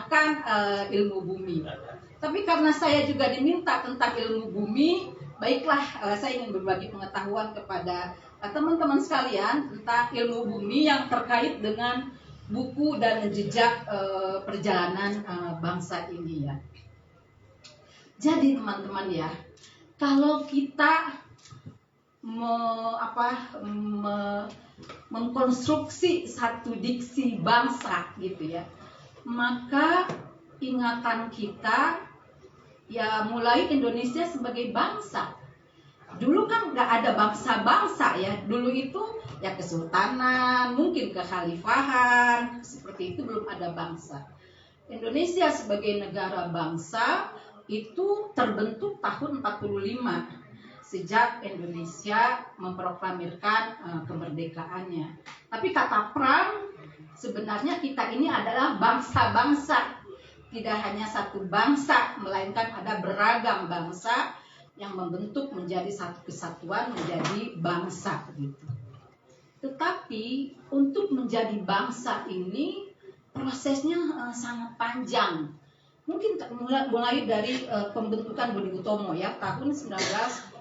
kan ilmu bumi. Tapi karena saya juga diminta tentang ilmu bumi, baiklah saya ingin berbagi pengetahuan kepada teman-teman sekalian tentang ilmu bumi yang terkait dengan buku dan jejak perjalanan bangsa ini ya. Jadi teman-teman ya, kalau kita mengkonstruksi satu diksi bangsa gitu ya, maka ingatan kita ya mulai Indonesia sebagai bangsa. Dulu kan nggak ada bangsa-bangsa ya, dulu itu ya kesultanan, mungkin kekhalifahan, seperti itu, belum ada bangsa. Indonesia sebagai negara bangsa itu terbentuk tahun 45 sejak Indonesia memproklamirkan kemerdekaannya. Tapi kata perang, sebenarnya kita ini adalah bangsa-bangsa. Tidak hanya satu bangsa, melainkan ada beragam bangsa yang membentuk menjadi satu kesatuan, menjadi bangsa gitu. Tetapi untuk menjadi bangsa ini prosesnya sangat panjang. Mungkin mulai dari pembentukan Budi Utomo ya, tahun 1908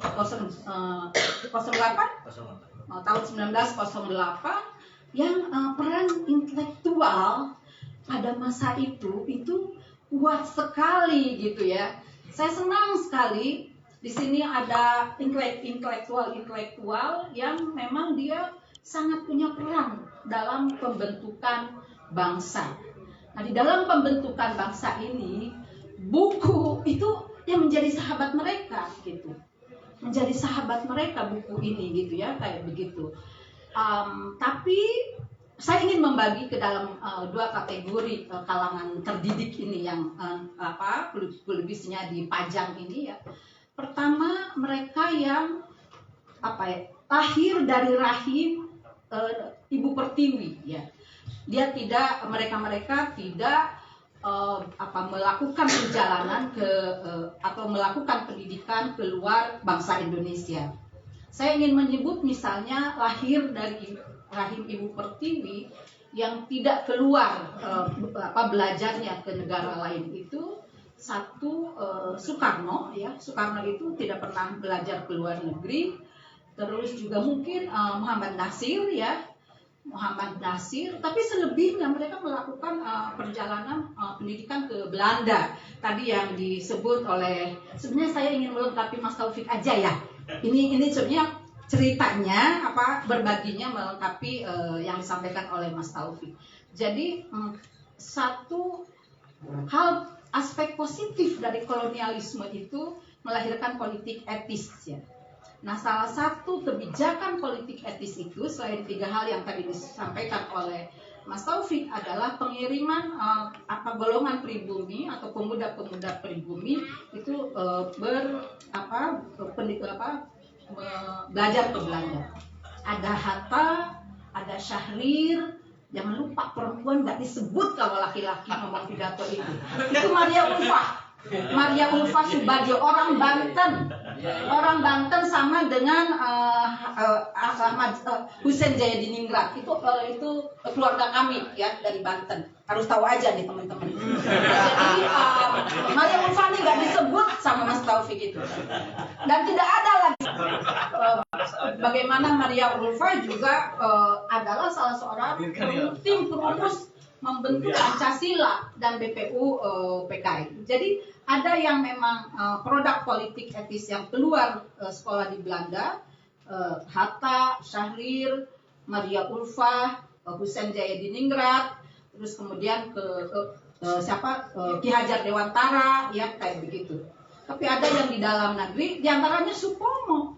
tahun 1908 yang peran intelektual pada masa itu kuat sekali gitu ya. Saya senang sekali di sini ada intelektual yang memang dia sangat punya peran dalam pembentukan bangsa. Nah, di dalam pembentukan bangsa ini, buku itu yang menjadi sahabat mereka gitu. Menjadi sahabat mereka buku ini gitu ya, kayak begitu. Tapi saya ingin membagi ke dalam dua kategori kalangan terdidik ini yang pelebisnya dipajang ini ya. Pertama, mereka yang lahir dari rahim Ibu Pertiwi ya. Mereka tidak melakukan perjalanan atau melakukan pendidikan keluar bangsa Indonesia. Saya ingin menyebut misalnya lahir dari rahim Ibu Pertiwi yang tidak keluar belajarnya ke negara lain itu satu, Soekarno ya. Soekarno itu tidak pernah belajar ke luar negeri. Terus juga mungkin Muhammad Nasir ya. Tapi selebihnya mereka melakukan perjalanan pendidikan ke Belanda. Tadi yang disebut oleh, sebenarnya saya ingin melengkapi Mas Taufik aja ya. Ini sebenarnya ceritanya berbaginya melengkapi yang disampaikan oleh Mas Taufik. Jadi satu hal aspek positif dari kolonialisme itu melahirkan politik etis ya. Nah, salah satu kebijakan politik etis itu selain tiga hal yang tadi disampaikan oleh Mas Taufik adalah pengiriman golongan pribumi atau pemuda-pemuda pribumi itu belajar ke Belanda. Ada Hatta, ada Syahrir, jangan lupa perempuan nggak disebut kalau laki-laki ngomong pidato itu. Itu Maria Ulfah Subagio, orang Banten. Orang Banten sama dengan Husein Jayadiningrat. Itu keluarga kami ya dari Banten. Harus tahu aja nih teman-teman. Jadi Maria Ulfah ini nggak disebut sama Mas Taufik itu. Dan tidak ada lagi. Bagaimana Maria Ulfah juga adalah salah seorang tim perumus membentuk Pancasila dan BPU PKI. Jadi ada yang memang produk politik etis yang keluar sekolah di Belanda, Hatta, Syahrir, Maria Ulfah, Husein Jayadiningrat, terus kemudian Ki Hajar Dewantara, ya kayak begitu. Tapi ada yang di dalam negeri, diantaranya Supomo,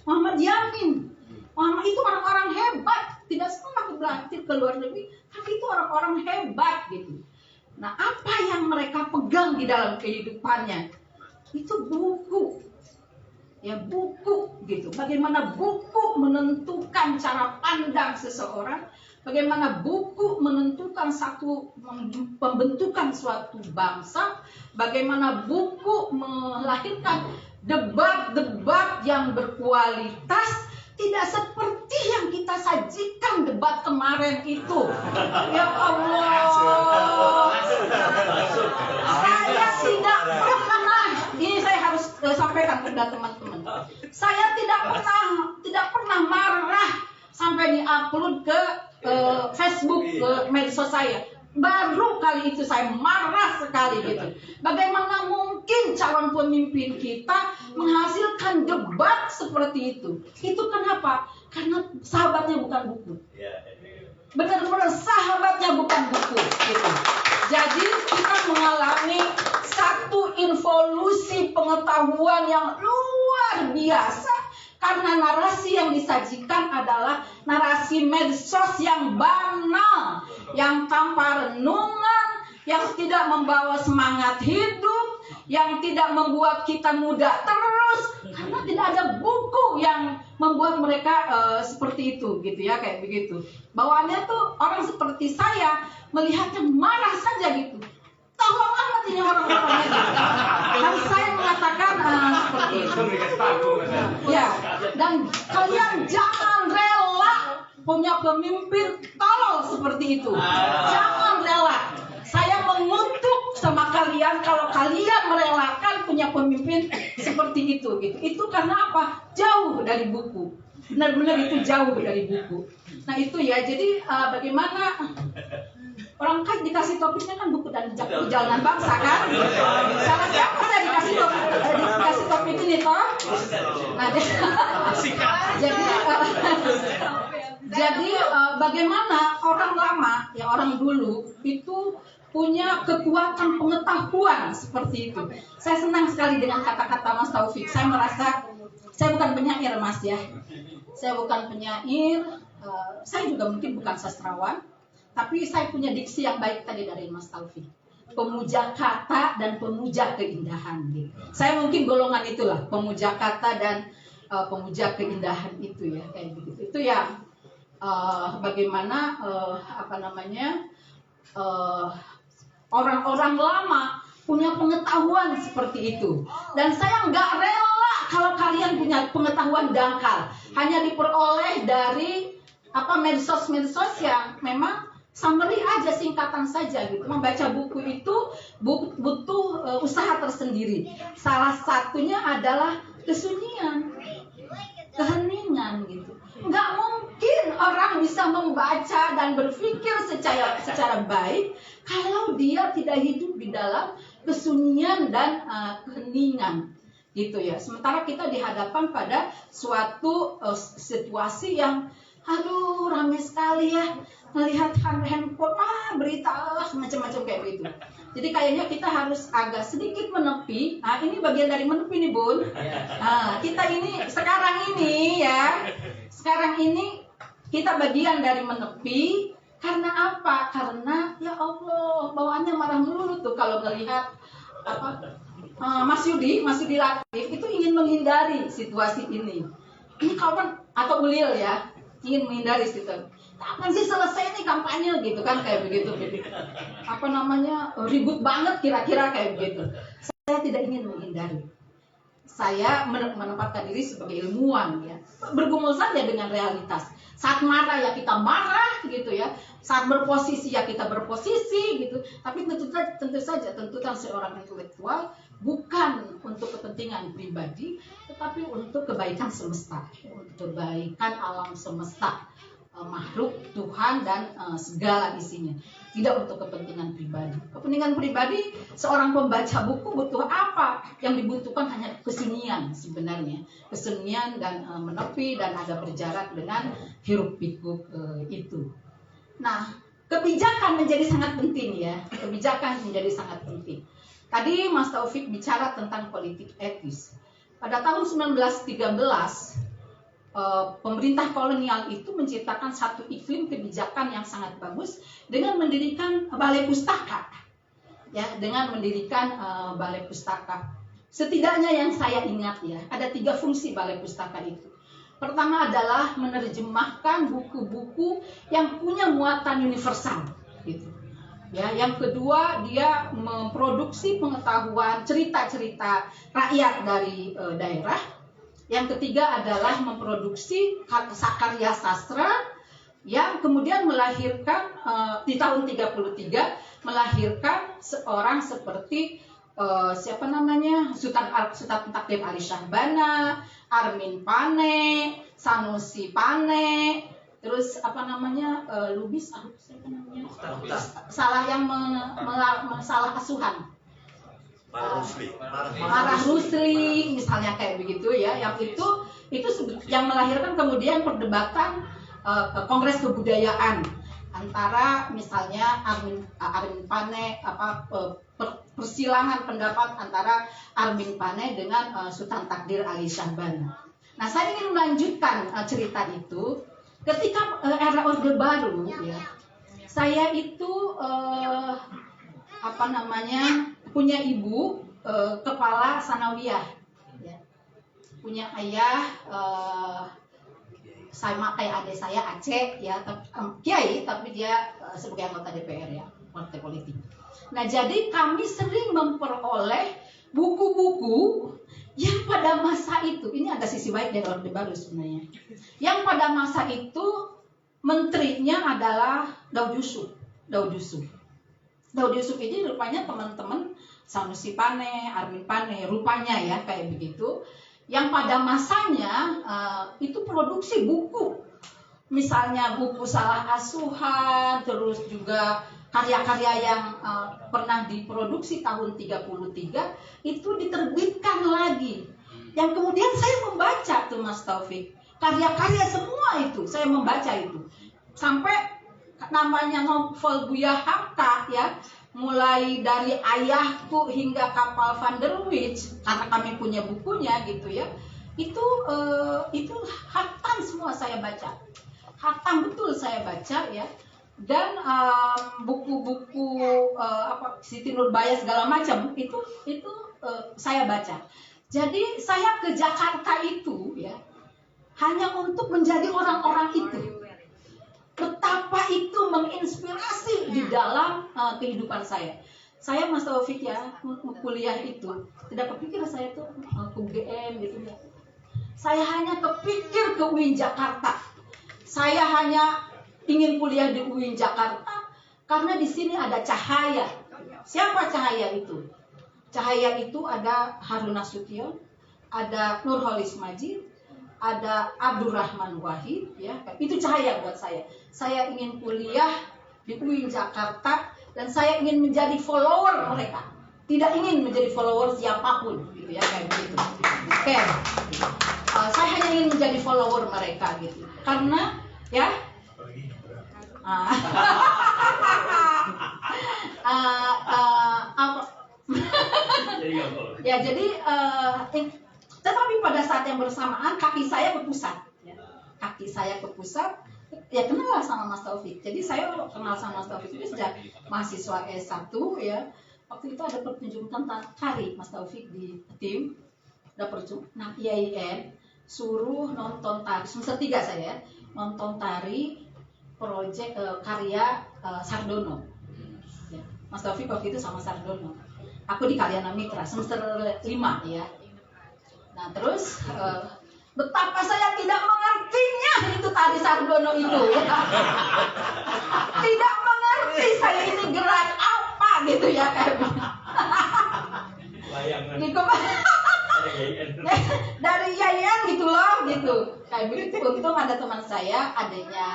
Muhammad Yamin. Muhammad itu orang-orang hebat, tidak semua belajar ke luar negeri, tapi itu orang-orang hebat gitu. Nah, apa yang mereka pegang di dalam kehidupannya? Itu buku. Ya, buku gitu. Bagaimana buku menentukan cara pandang seseorang, bagaimana buku menentukan pembentukan suatu bangsa, bagaimana buku melahirkan debat-debat yang berkualitas. Tidak seperti yang kita sajikan debat kemarin itu. Ya Allah. sampaikan kepada teman-teman. Saya tidak pernah marah sampai di-upload ke Facebook, ke medsos saya. Baru kali itu saya marah sekali gitu. Bagaimana mungkin calon pemimpin kita menghasilkan debat seperti itu? Itu kenapa? Karena sahabatnya bukan buku. Benar-benar sahabatnya bukan buku gitu. Jadi kita mengalami satu involusi pengetahuan yang luar biasa. Karena narasi yang disajikan adalah narasi medsos yang banal, yang tanpa renungan, yang tidak membawa semangat hidup, yang tidak membuat kita muda terus, karena tidak ada buku yang membuat mereka seperti itu, gitu ya, kayak begitu. Bawaannya tuh orang seperti saya melihatnya marah saja gitu. Tolong amat ini orang-orangnya gitu. Dan saya mengatakan seperti itu. Ya, dan kalian jangan rela punya pemimpin tolol seperti itu. Jangan rela. Saya mengutuk sama kalian kalau kalian merelakan punya pemimpin seperti itu gitu. Itu karena apa? Jauh dari buku. Benar-benar itu jauh dari buku. Nah itu ya, jadi bagaimana orang kan dikasih topiknya kan buku dan perjalanan bangsa kan? Salah siapa saya dikasih topik ini toh? Nah, jadi bagaimana orang lama ya orang dulu itu punya kekuatan pengetahuan seperti itu. Saya senang sekali dengan kata-kata Mas Taufik. Saya merasa saya bukan penyair Mas ya. Saya bukan penyair. Saya juga mungkin bukan sastrawan. Tapi saya punya diksi yang baik tadi dari Mas Taufik. Pemuja kata dan pemuja keindahan. Gitu. Saya mungkin golongan itulah, pemuja kata dan pemuja keindahan itu ya, kayak begitu. Itu ya bagaimana orang-orang lama punya pengetahuan seperti itu. Dan saya nggak rela kalau kalian punya pengetahuan dangkal, hanya diperoleh dari medsos-medsos yang memang summary aja, singkatan saja gitu. Membaca buku itu butuh usaha tersendiri. Salah satunya adalah kesunyian, keheningan gitu. Nggak mungkin orang bisa membaca dan berpikir secara baik kalau dia tidak hidup di dalam kesunyian dan keheningan gitu ya. Sementara kita dihadapkan pada suatu situasi yang ramai sekali ya, melihat handphone, berita macam-macam kayak begitu. Jadi kayaknya kita harus agak sedikit menepi. Nah, ini bagian dari menepi nih Bun. Nah, kita ini sekarang ini kita bagian dari menepi. Karena apa? Karena ya Allah, bawaannya marah melulu tuh kalau melihat Mas Yudi Latif itu ingin menghindari situasi ini. Ini kawan atau Ulil ya, ingin menghindari situ. Kapan sih selesai nih kampanye gitu kan, kayak begitu. Ribut banget kira-kira kayak begitu. Saya tidak ingin menghindari. Saya menempatkan diri sebagai ilmuwan ya. Bergumul saja dengan realitas. Saat marah ya kita marah gitu ya. Saat berposisi ya kita berposisi gitu. Tapi tentu saja tuntutan seorang intelektual bukan untuk kepentingan pribadi, tetapi untuk kebaikan semesta, untuk kebaikan alam semesta, makhluk Tuhan dan segala isinya. Tidak untuk kepentingan pribadi. Kepentingan pribadi seorang pembaca buku butuh apa? Yang dibutuhkan hanya kesunyian sebenarnya. Kesunyian dan menepi dan ada berjarak dengan hiruk pikuk itu. Nah, kebijakan menjadi sangat penting ya. Kebijakan menjadi sangat penting. Tadi Mas Taufik bicara tentang politik etis. Pada tahun 1913 pemerintah kolonial itu menciptakan satu iklim kebijakan yang sangat bagus dengan mendirikan balai pustaka, ya, dengan mendirikan balai pustaka. Setidaknya yang saya ingat ya, ada 3 fungsi balai pustaka itu. Pertama adalah menerjemahkan buku-buku yang punya muatan universal, gitu. Ya, yang kedua dia memproduksi pengetahuan cerita-cerita rakyat dari daerah. Yang ketiga adalah memproduksi karya sastra yang kemudian melahirkan di tahun 33 melahirkan seorang seperti siapa namanya, Sultan Takdir Ali Syahbana, Armin Pane, Sanusi Pane, terus apa namanya, Lubis, siapa namanya, salah yang salah asuhan, Marah Rusli, misalnya kayak begitu ya, yang itu yang melahirkan kemudian perdebatan Kongres Kebudayaan antara misalnya Armin Pane, persilangan pendapat antara Armin Pane dengan Sultan Takdir Ali Syahbana. Nah, saya ingin melanjutkan cerita itu ketika era Orde Baru ya. Saya itu punya ibu kepala sanawiyah ya. Punya ayah sama kayak adik saya Aceh ya, kiai, tapi dia sebagai anggota DPR ya, partai politik. Nah, jadi kami sering memperoleh buku-buku yang pada masa itu, ini ada sisi baik dari Orde Baru sebenarnya. Yang pada masa itu menterinya adalah Daud Yusuf. Daud Yusuf ini rupanya teman-teman Sanusi Pane, Armin Pane, rupanya ya kayak begitu. Yang pada masanya itu produksi buku, misalnya buku salah asuhan, terus juga karya-karya yang pernah diproduksi tahun 33 itu diterbitkan lagi. Yang kemudian saya membaca tuh Mas Taufik, karya-karya semua itu saya membaca itu, sampai namanya novel Buya Hamka ya, mulai dari Ayahku hingga Kapal Van der Wijk, karena kami punya bukunya gitu ya, itu hatam semua saya baca, hatam betul saya baca ya. Dan buku-buku Siti Nurbaya segala macam itu saya baca. Jadi saya ke Jakarta itu ya hanya untuk menjadi orang-orang itu. Betapa itu menginspirasi di dalam kehidupan saya. Saya Mas Taufik ya, kuliah itu tidak kepikir saya tuh ke UGM gitu ya. Saya hanya kepikir ke UIN Jakarta. Saya hanya ingin kuliah di UIN Jakarta karena di sini ada cahaya. Siapa cahaya itu? Cahaya itu ada Harun Nasution, ada Nurholis Majid, ada Abdurrahman Wahid ya. Itu cahaya buat saya. Saya ingin kuliah di UIN Jakarta dan saya ingin menjadi follower mereka. Tidak ingin menjadi follower siapapun gitu ya, kayak begitu. Oke. Saya hanya ingin menjadi follower mereka gitu. Karena ya ya jadi tetapi pada saat yang bersamaan kaki saya ke pusat ya. Kaki saya ke pusat ya, kenal sama Mas Taufik. Jadi saya kenal sama Mas Taufik itu sejak mahasiswa S1 ya. Waktu itu ada pertunjukan tari Mas Taufik di tim, ada pertunjukan. Nah, IAIN suruh nonton tari, semester 3 saya nonton tari proyek karya Sardono ya. Mas Taufik waktu itu sama Sardono, aku di Kalyana Mitra semester 5 ya. Nah terus betapa saya tidak mengertinya itu tari Sardono itu. Tidak mengerti saya ini gerak apa gitu ya kayak dari IAIN gitu loh gitu kayak begitu. Waktu itu ada teman saya, adiknya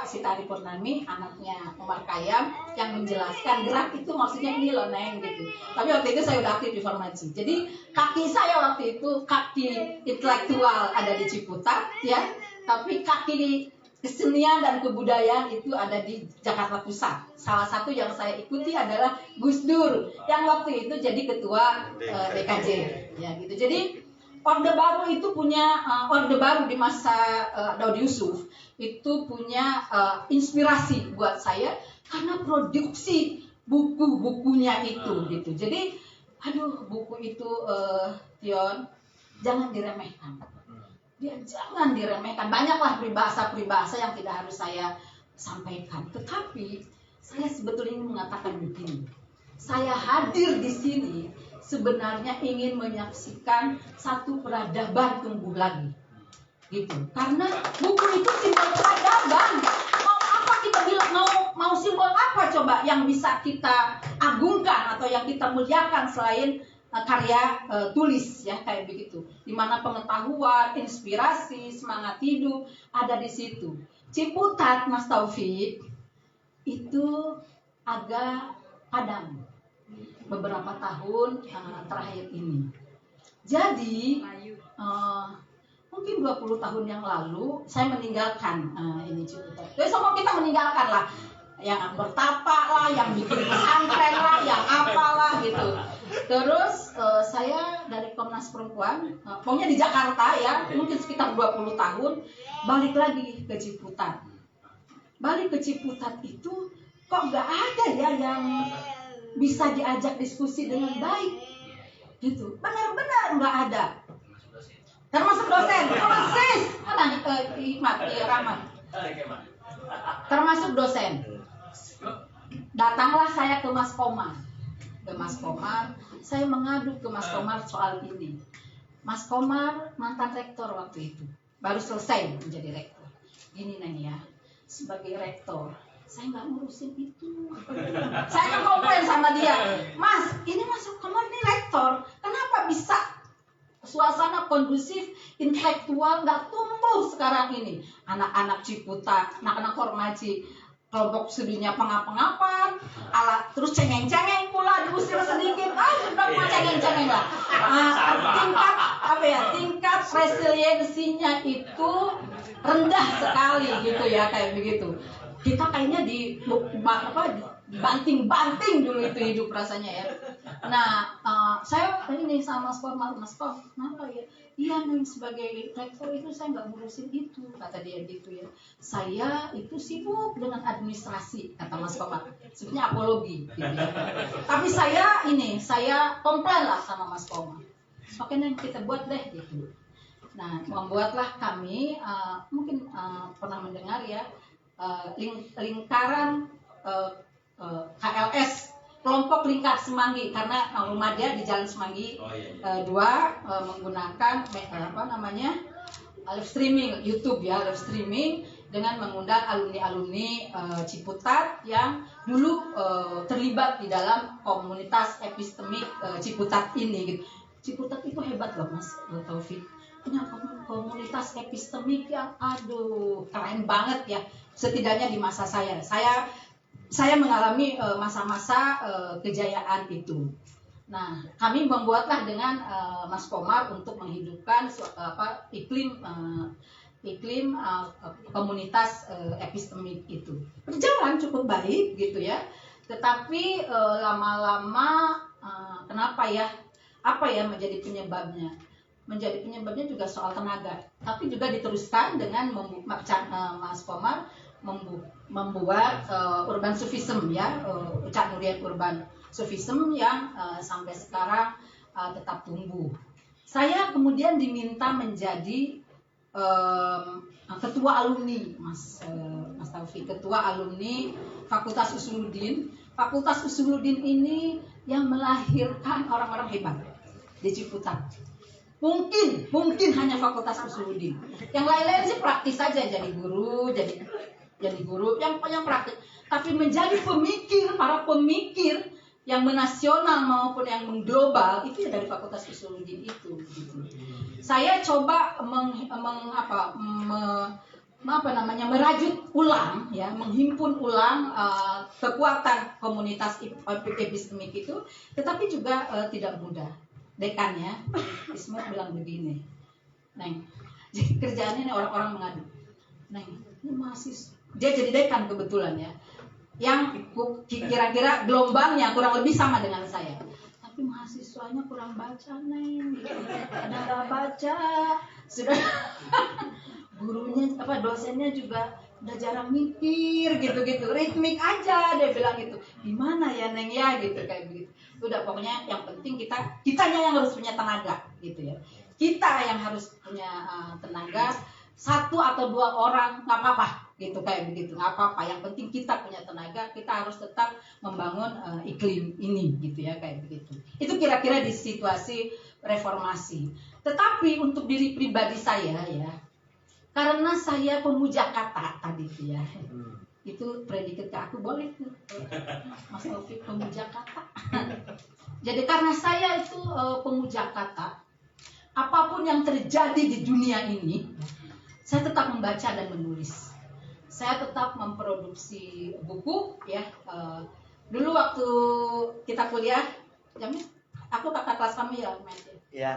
Sitari Purnami, anaknya Umar Khayyam, yang menjelaskan gerak itu maksudnya ini loh Neng gitu. Tapi waktu itu saya udah aktif di Farmaci. Jadi kaki saya waktu itu kaki intelektual ada di Ciputat ya, tapi kaki kesenian dan kebudayaan itu ada di Jakarta Pusat. Salah satu yang saya ikuti adalah Gus Dur yang waktu itu jadi ketua DKJ ya gitu. Jadi Orde Baru itu punya Orde Baru di masa Daud Yusuf itu punya inspirasi buat saya karena produksi buku-bukunya itu gitu. Jadi buku itu Tion, jangan diremehkan. Dia jangan diremehkan. Banyaklah peribahasa yang tidak harus saya sampaikan. Tetapi saya sebetulnya ingin mengatakan begini. Saya hadir di sini sebenarnya ingin menyaksikan satu peradaban tumbuh lagi. Gitu. Karena buku itu simbol peradaban. Mau apa kita bilang, mau simbol apa coba yang bisa kita agungkan atau atau yang kita muliakan selain karya tulis ya kayak begitu. Di mana pengetahuan, inspirasi, semangat hidup ada di situ. Ciputat, Mas Taufik, itu agak padam beberapa tahun terakhir ini. Jadi mungkin 20 tahun yang lalu saya meninggalkan ini Ciputat. Jadi semua kita meninggalkan lah, yang bertapa lah, yang bikin pesantren lah, yang apalah gitu. Terus saya dari Komnas Perempuan, pokoknya di Jakarta ya, mungkin sekitar 20 tahun, balik lagi ke Ciputat. Balik ke Ciputat itu kok nggak ada ya yang bisa diajak diskusi dengan baik, gitu. Benar-benar nggak ada. Termasuk dosen, persis. Mana Hikmat, Rahmat. Termasuk dosen. Datanglah saya ke Mas Komar. Saya mengadu ke Mas Komar soal ini. Mas Komar mantan rektor waktu itu, baru selesai menjadi rektor. Gini Neng ya, sebagai rektor, saya nggak ngurusin itu. Saya komplain sama dia, Mas, ini Mas Komar ini rektor, kenapa bisa suasana kondusif, intelektual nggak tumbuh sekarang ini? Anak-anak Ciputat, anak-anak Formaji, kelompok studinya pengap-pengapan, alat terus cengeng-cengeng pula, diusir sedikit, sudah mau cengeng-cengeng lah. Tingkat resiliensinya itu rendah sekali gitu ya, kayak begitu. Kita kayaknya dibanting-banting dulu itu hidup rasanya ya. Nah, saya ini sama Mas Komar, kenapa ya? Iya nih, sebagai rektor itu saya nggak ngurusin itu, kata dia gitu ya. Saya itu sibuk dengan administrasi, kata Mas Komar. Sebenarnya apologi gitu ya. Tapi saya komplain lah sama Mas Komar. Makanya kita buat deh gitu. Nah, membuatlah kami, mungkin pernah mendengar ya, lingkaran KLS, kelompok lingkar Semanggi, karena Muhammadiyah di Jalan Semanggi 2 menggunakan live streaming YouTube ya, live streaming dengan mengundang alumni-alumni Ciputat yang dulu terlibat di dalam komunitas epistemik Ciputat ini gitu. Ciputat itu hebat loh Mas Taufik, punya komunitas epistemik yang keren banget ya. Setidaknya di masa saya mengalami masa-masa kejayaan itu. Nah, kami membuatlah dengan Mas Komar untuk menghidupkan iklim komunitas epistemik itu. Berjalan cukup baik gitu ya. Tetapi lama-lama kenapa ya? Apa ya menjadi penyebabnya? Menjadi penyebabnya juga soal tenaga. Tapi juga diteruskan dengan Mas Komar membuat urban sufism ya, Cak Nurian urban sufism yang sampai sekarang tetap tumbuh. Saya kemudian diminta menjadi ketua alumni Mas Taufik, ketua alumni Fakultas Usuluddin. Fakultas Usuluddin ini yang melahirkan orang-orang hebat di Ciputat. Mungkin hanya Fakultas Usuluddin. Yang lain-lain sih praktis saja, jadi guru yang praktis. Tapi menjadi para pemikir yang menasional maupun yang mengglobal itu ya dari Fakultas Usuluddin itu. Gitu. Saya coba merajut ulang ya, menghimpun ulang kekuatan komunitas epistemik itu, tetapi juga tidak mudah. Dekannya Ismet bilang begini, Neng, jadi kerjaannya ini orang-orang mengadu, Neng, ini mahasiswa, dia jadi dekan kebetulan ya, yang kira-kira gelombangnya kurang lebih sama dengan saya, tapi mahasiswanya kurang baca Neng, ada nggak baca, sudah gurunya dosennya juga udah jarang mikir gitu, ritmik aja, dia bilang gitu. Gimana ya Neng ya gitu, kayak begitu. Udah pokoknya yang penting kitanya yang harus punya tenaga gitu ya. Kita yang harus punya tenaga, 1 atau 2 orang nggak apa-apa gitu, kayak begitu, nggak apa-apa. Yang penting kita punya tenaga, kita harus tetap membangun iklim ini gitu ya, kayak begitu. Itu kira-kira di situasi reformasi. Tetapi untuk diri pribadi saya ya, karena saya pemuja kata tadi itu ya, itu predikat ke aku boleh tuh, Mas Taufik pemuja kata. Jadi karena saya itu pemuja kata, apapun yang terjadi di dunia ini, saya tetap membaca dan menulis. Saya tetap memproduksi buku, ya. Dulu waktu kita kuliah, Jamil, aku kakak kelas kamu ya, Iya.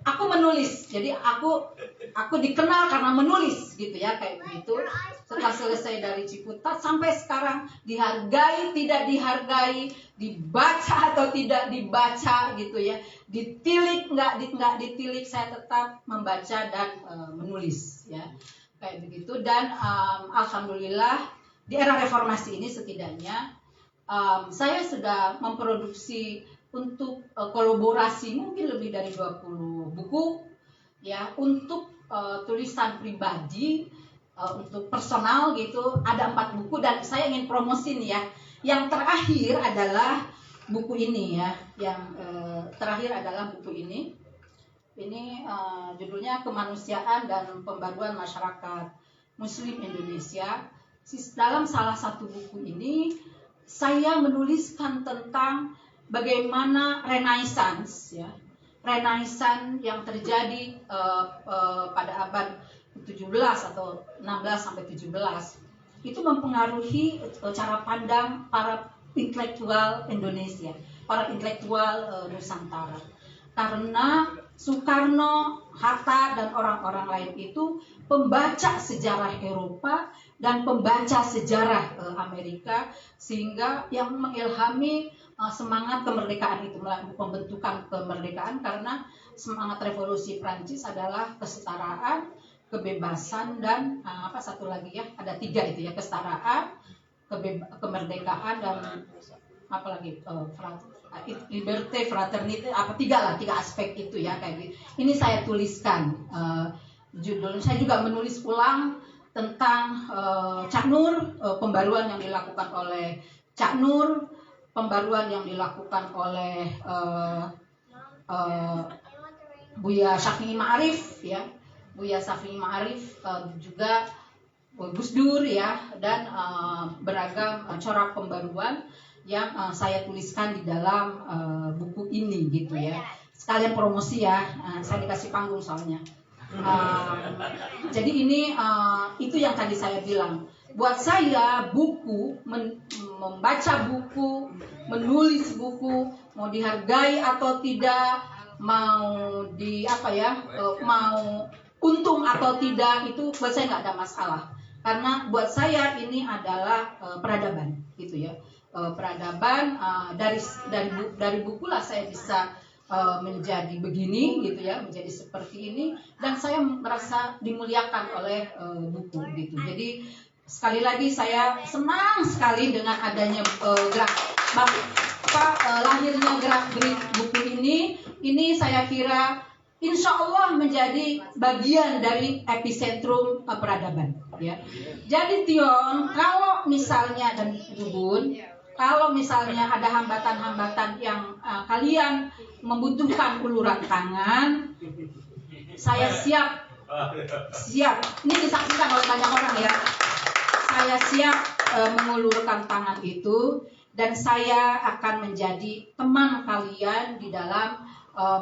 Aku menulis, jadi aku dikenal karena menulis gitu ya, kayak begitu. Setelah selesai dari Ciputat sampai sekarang, dihargai tidak dihargai, dibaca atau tidak dibaca gitu ya, ditilik nggak ditilik, saya tetap membaca dan menulis ya, kayak begitu. Dan alhamdulillah di era reformasi ini setidaknya saya sudah memproduksi untuk kolaborasi mungkin lebih dari 20 buku ya, untuk tulisan pribadi, untuk personal gitu ada 4 buku. Dan saya ingin promosin ya, yang terakhir adalah buku ini ya, yang terakhir adalah buku ini judulnya Kemanusiaan dan Pembaruan Masyarakat Muslim Indonesia. Dalam salah satu buku ini saya menuliskan tentang bagaimana Renaissance ya, Renaissance yang terjadi pada abad 17 atau 16 sampai 17 itu mempengaruhi cara pandang para intelektual Indonesia, para intelektual Nusantara. Karena Soekarno, Hatta dan orang-orang lain itu pembaca sejarah Eropa dan pembaca sejarah Amerika, sehingga yang mengilhami semangat kemerdekaan itu, pembentukan kemerdekaan, karena semangat revolusi Prancis adalah kesetaraan, kebebasan, dan apa satu lagi ya, ada 3 itu ya, kesetaraan, kemerdekaan, dan apa lagi, liberté, fraternité, apa 3 aspek itu ya, kayak gitu. Ini saya tuliskan judul. Saya juga menulis ulang tentang Cak Nur, pembaruan yang dilakukan oleh Cak Nur, pembaruan yang dilakukan oleh Buya Syafi'i Ma'arif ya, Buya Syafi'i Ma'arif, juga Gus Dur ya, dan beragam corak pembaruan yang saya tuliskan di dalam buku ini gitu ya. Sekalian promosi ya, saya dikasih panggung soalnya. Jadi ini itu yang tadi saya bilang. Buat saya buku, membaca buku, menulis buku, mau dihargai atau tidak, mau mau untung atau tidak, itu buat saya nggak ada masalah. Karena buat saya ini adalah peradaban, gitu ya. Peradaban, dari buku lah saya bisa menjadi begini, gitu ya, menjadi seperti ini, dan saya merasa dimuliakan oleh buku, gitu. Jadi sekali lagi saya senang sekali dengan adanya lahirnya gerak-gerik buku ini. Ini saya kira insya Allah menjadi bagian dari epicentrum peradaban ya. Jadi Tion, kalau misalnya, dan Bubun, kalau misalnya ada hambatan-hambatan yang kalian membutuhkan uluran tangan, saya siap. Ini disaksikan oleh banyak orang ya. Saya siap mengulurkan tangan itu, dan saya akan menjadi teman kalian di dalam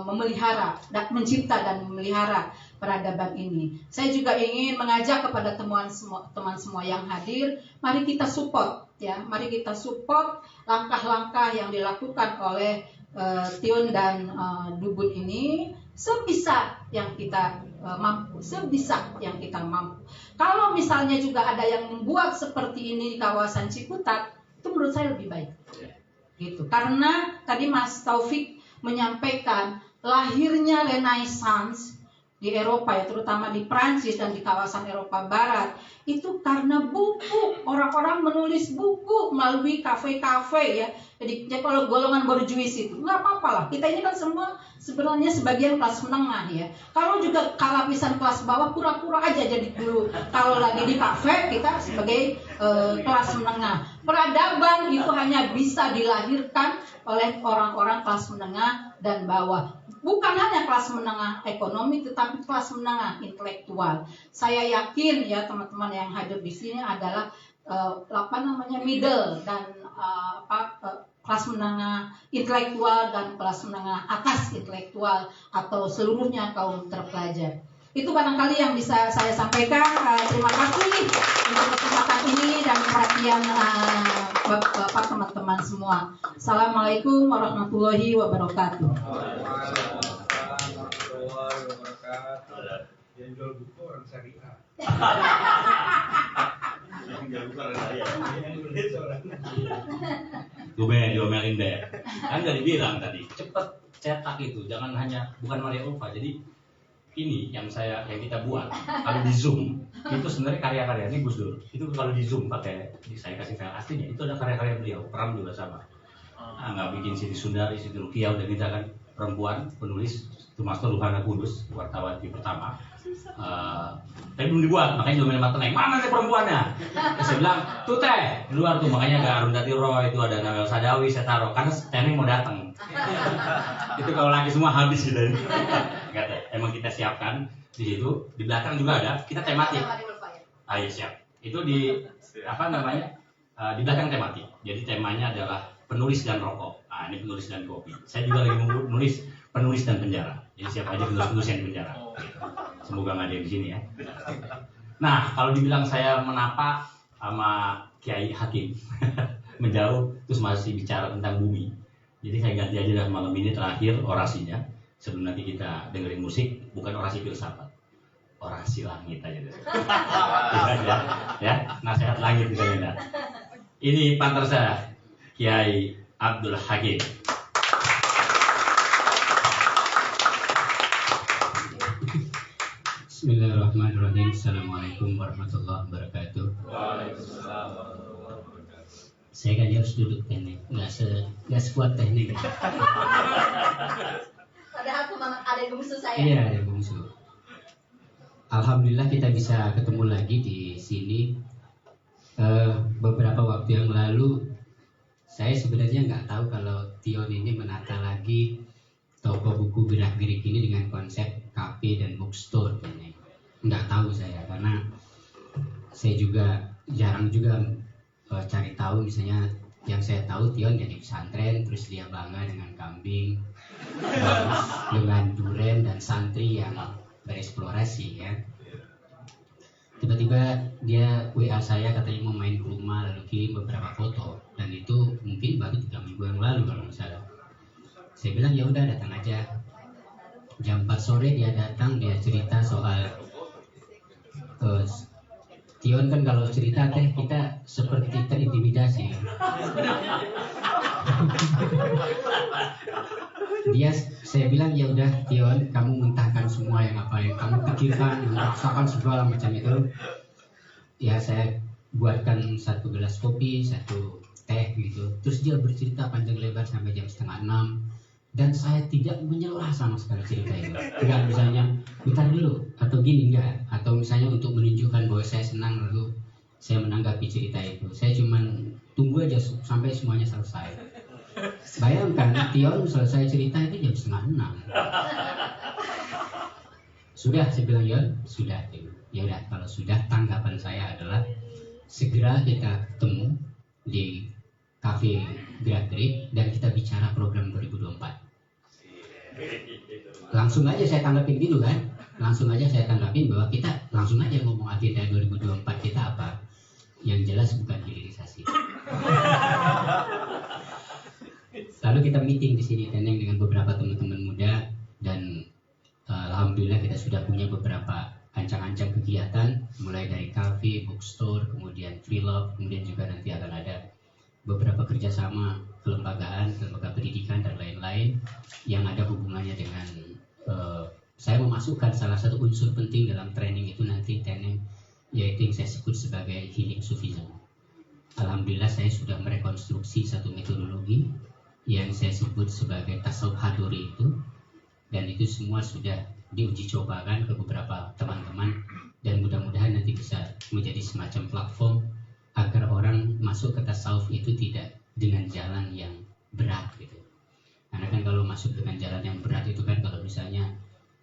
memelihara, mencipta dan memelihara peradaban ini. Saya juga ingin mengajak kepada teman semua yang hadir, mari kita support ya, mari kita support langkah-langkah yang dilakukan oleh Tion dan Dubun ini sebisa yang kita mampu, sebisa yang kita mampu. Kalau misalnya juga ada yang membuat seperti ini di kawasan Ciputat, itu menurut saya lebih baik. Gitu. Karena tadi Mas Taufik menyampaikan lahirnya Renaissance di Eropa ya, terutama di Prancis dan di kawasan Eropa Barat, itu karena buku. Orang-orang menulis buku melalui kafe-kafe ya. Jadi kalau golongan borjuis itu nggak apa-apa lah. Kita ini kan semua sebenarnya sebagian kelas menengah ya. Kalau juga lapisan kelas bawah, pura-pura aja jadi dulu. Kalau lagi di kafe, kita sebagai kelas menengah. Peradaban itu hanya bisa dilahirkan oleh orang-orang kelas menengah dan bawah. Bukan hanya kelas menengah ekonomi, tetapi kelas menengah intelektual. Saya yakin ya teman-teman yang hadir di sini adalah apa namanya middle dan kelas menengah intelektual dan kelas menengah atas intelektual atau seluruhnya kaum terpelajar. Itu barangkali yang bisa saya sampaikan. Terima kasih untuk kesempatan ini dan perhatian Bapak teman-teman semua. Assalamualaikum warahmatullahi wabarakatuh. Yang jual buku orang syariah. Diomelin deh. Kan udah dibilang tadi, cepet cetak itu, jangan hanya bukan Maria Ulfa. Jadi ini yang kita buat kalau di Zoom itu sebenarnya karya-karya ini Gus Dur. Itu kalau di Zoom pakai saya kasih file aslinya, itu ada karya-karya beliau. Pram juga sama. Nggak bikin Siti Sundari, Siti Rukiah, udah kita kan perempuan penulis Tumasto Luhana Kudus, wartawan pertama. Tapi belum dibuat, makanya Jomelin Mateneng, mana nih perempuannya? Saya bilang, tuh teh, di luar tuh, makanya ada Arundhati Roy, itu ada Nawel Sadawi, saya taruh, karena Teneng mau datang. Itu kalau lagi semua habis gitu. Enggak teh, emang kita siapkan di situ, di belakang juga ada, kita tematik. Iya siap. Itu di apa namanya? Di belakang tematik. Jadi temanya adalah penulis dan rokok. Ini penulis dan kopi. Saya juga lagi menulis penulis dan penjara. Jadi siapa aja penulis yang di penjara. Semoga nggak ada yang di sini ya. Nah, kalau dibilang saya menapa sama Kiai Hakim menjauh terus masih bicara tentang bumi. Jadi saya ganti aja dah malam ini terakhir orasinya. Sebelum nanti kita dengerin musik, bukan orasi filsafat, orasi langit aja deh. Ya, nasihat langit misalnya. Ini pantar saya, Kiai Abdul Hakim. Bismillahirrahmanirrahim. Assalamualaikum warahmatullahi wabarakatuh. Waalaikumsalam warahmatullahi wabarakatuh. Saya kan harus duduk teknik, nggak sekuat teknik. Padahal ada yang musuh saya. Iya, ada bungsu. Alhamdulillah kita bisa ketemu lagi di sini. Beberapa waktu yang lalu, saya sebenarnya nggak tahu kalau Tion ini menata lagi toko buku gerak-gerik ini dengan konsep cafe dan bookstore ini. Nggak tahu saya, karena saya juga jarang juga cari tahu. Misalnya yang saya tahu Tion jadi pesantren, terus dia bangga dengan kambing, dengan duren dan santri yang bereksplorasi ya. Tiba-tiba dia WA saya katanya mau main ke rumah, lalu kirim beberapa foto, dan itu mungkin baru 3 minggu yang lalu kalau nggak salah. Saya bilang ya udah datang aja. Jam 4 sore dia datang, dia cerita soal Tion kan kalau cerita teh kita seperti terintimidasi. Saya bilang ya udah Tion, kamu mentahkan semua yang apa yang kamu pikirkan, memaksakan segala macam itu. Ya saya buatkan 1 gelas kopi, 1 teh gitu. Terus dia bercerita panjang lebar sampai jam 5:30. Dan saya tidak menyelah sama sekali cerita itu. Enggak misalnya, bentar dulu, atau gini enggak. Atau misalnya untuk menunjukkan bahwa saya senang lalu saya menanggapi cerita itu. Saya cuma tunggu aja sampai semuanya selesai. Bayangkan, Tion selesai cerita itu jam 5:30. Sudah, saya bilang ya, sudah. Ya udah, kalau sudah, tanggapan saya adalah segera kita ketemu di Cafe Gerak-Gerik dan kita bicara program 2024. Langsung aja saya tanggapin gitu kan. Langsung aja saya tanggapin bahwa kita langsung aja ngomong agenda 2024 kita apa. Yang jelas bukan hilirisasi. Lalu kita meeting di sini Teneng dengan beberapa teman-teman muda dan alhamdulillah kita sudah punya beberapa ancang-ancang kegiatan mulai dari cafe, bookstore, kemudian free love, kemudian juga nanti akan ada beberapa kerjasama kelembagaan, lembaga pendidikan dan lain-lain yang ada hubungannya dengan saya memasukkan salah satu unsur penting dalam training itu nanti Teneng, yaitu yang saya sebut sebagai healing Sufism. Alhamdulillah saya sudah merekonstruksi satu metodologi yang saya sebut sebagai tasawuf hadori itu, dan itu semua sudah diuji cobakan ke beberapa teman-teman dan mudah-mudahan nanti bisa menjadi semacam platform agar orang masuk ke tasawuf itu tidak dengan jalan yang berat gitu. Karena kan kalau masuk dengan jalan yang berat itu kan kalau misalnya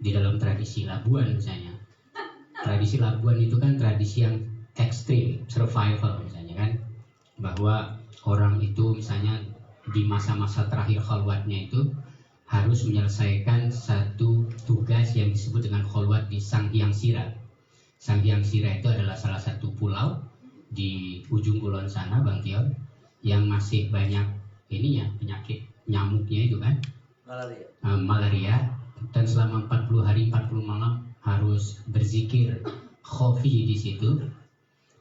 di dalam tradisi Labuan misalnya, tradisi Labuan itu kan tradisi yang ekstrim, survival misalnya kan, bahwa orang itu misalnya di masa-masa terakhir khalwatnya itu harus menyelesaikan satu tugas yang disebut dengan khalwat di Sanghyang Sira. Sanghyang Sira itu adalah salah satu pulau di ujung kulon sana, Bang Tion, yang masih banyak ininya, penyakit nyamuknya itu kan, malaria. Dan selama 40 hari 40 malam harus berzikir khofi di situ.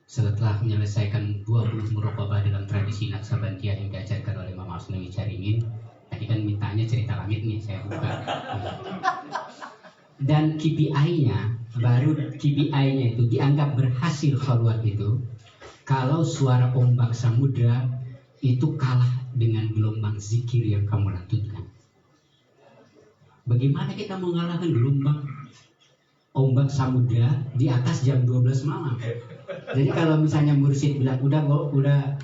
Setelah menyelesaikan 20 muraqabah dalam tradisi Naqsabandiyah yang diajarkan oleh Imam Asnawi Caringin. Tadi kan mintanya cerita langit nih, saya buka. Dan KPI-nya, baru KPI-nya itu dianggap berhasil khalwat itu kalau suara ombak samudra itu kalah dengan gelombang zikir yang kamu lantunkan. Bagaimana kita mengalahkan gelombang ombak samudra di atas jam 12 malam? Jadi kalau misalnya mursyid bilang udah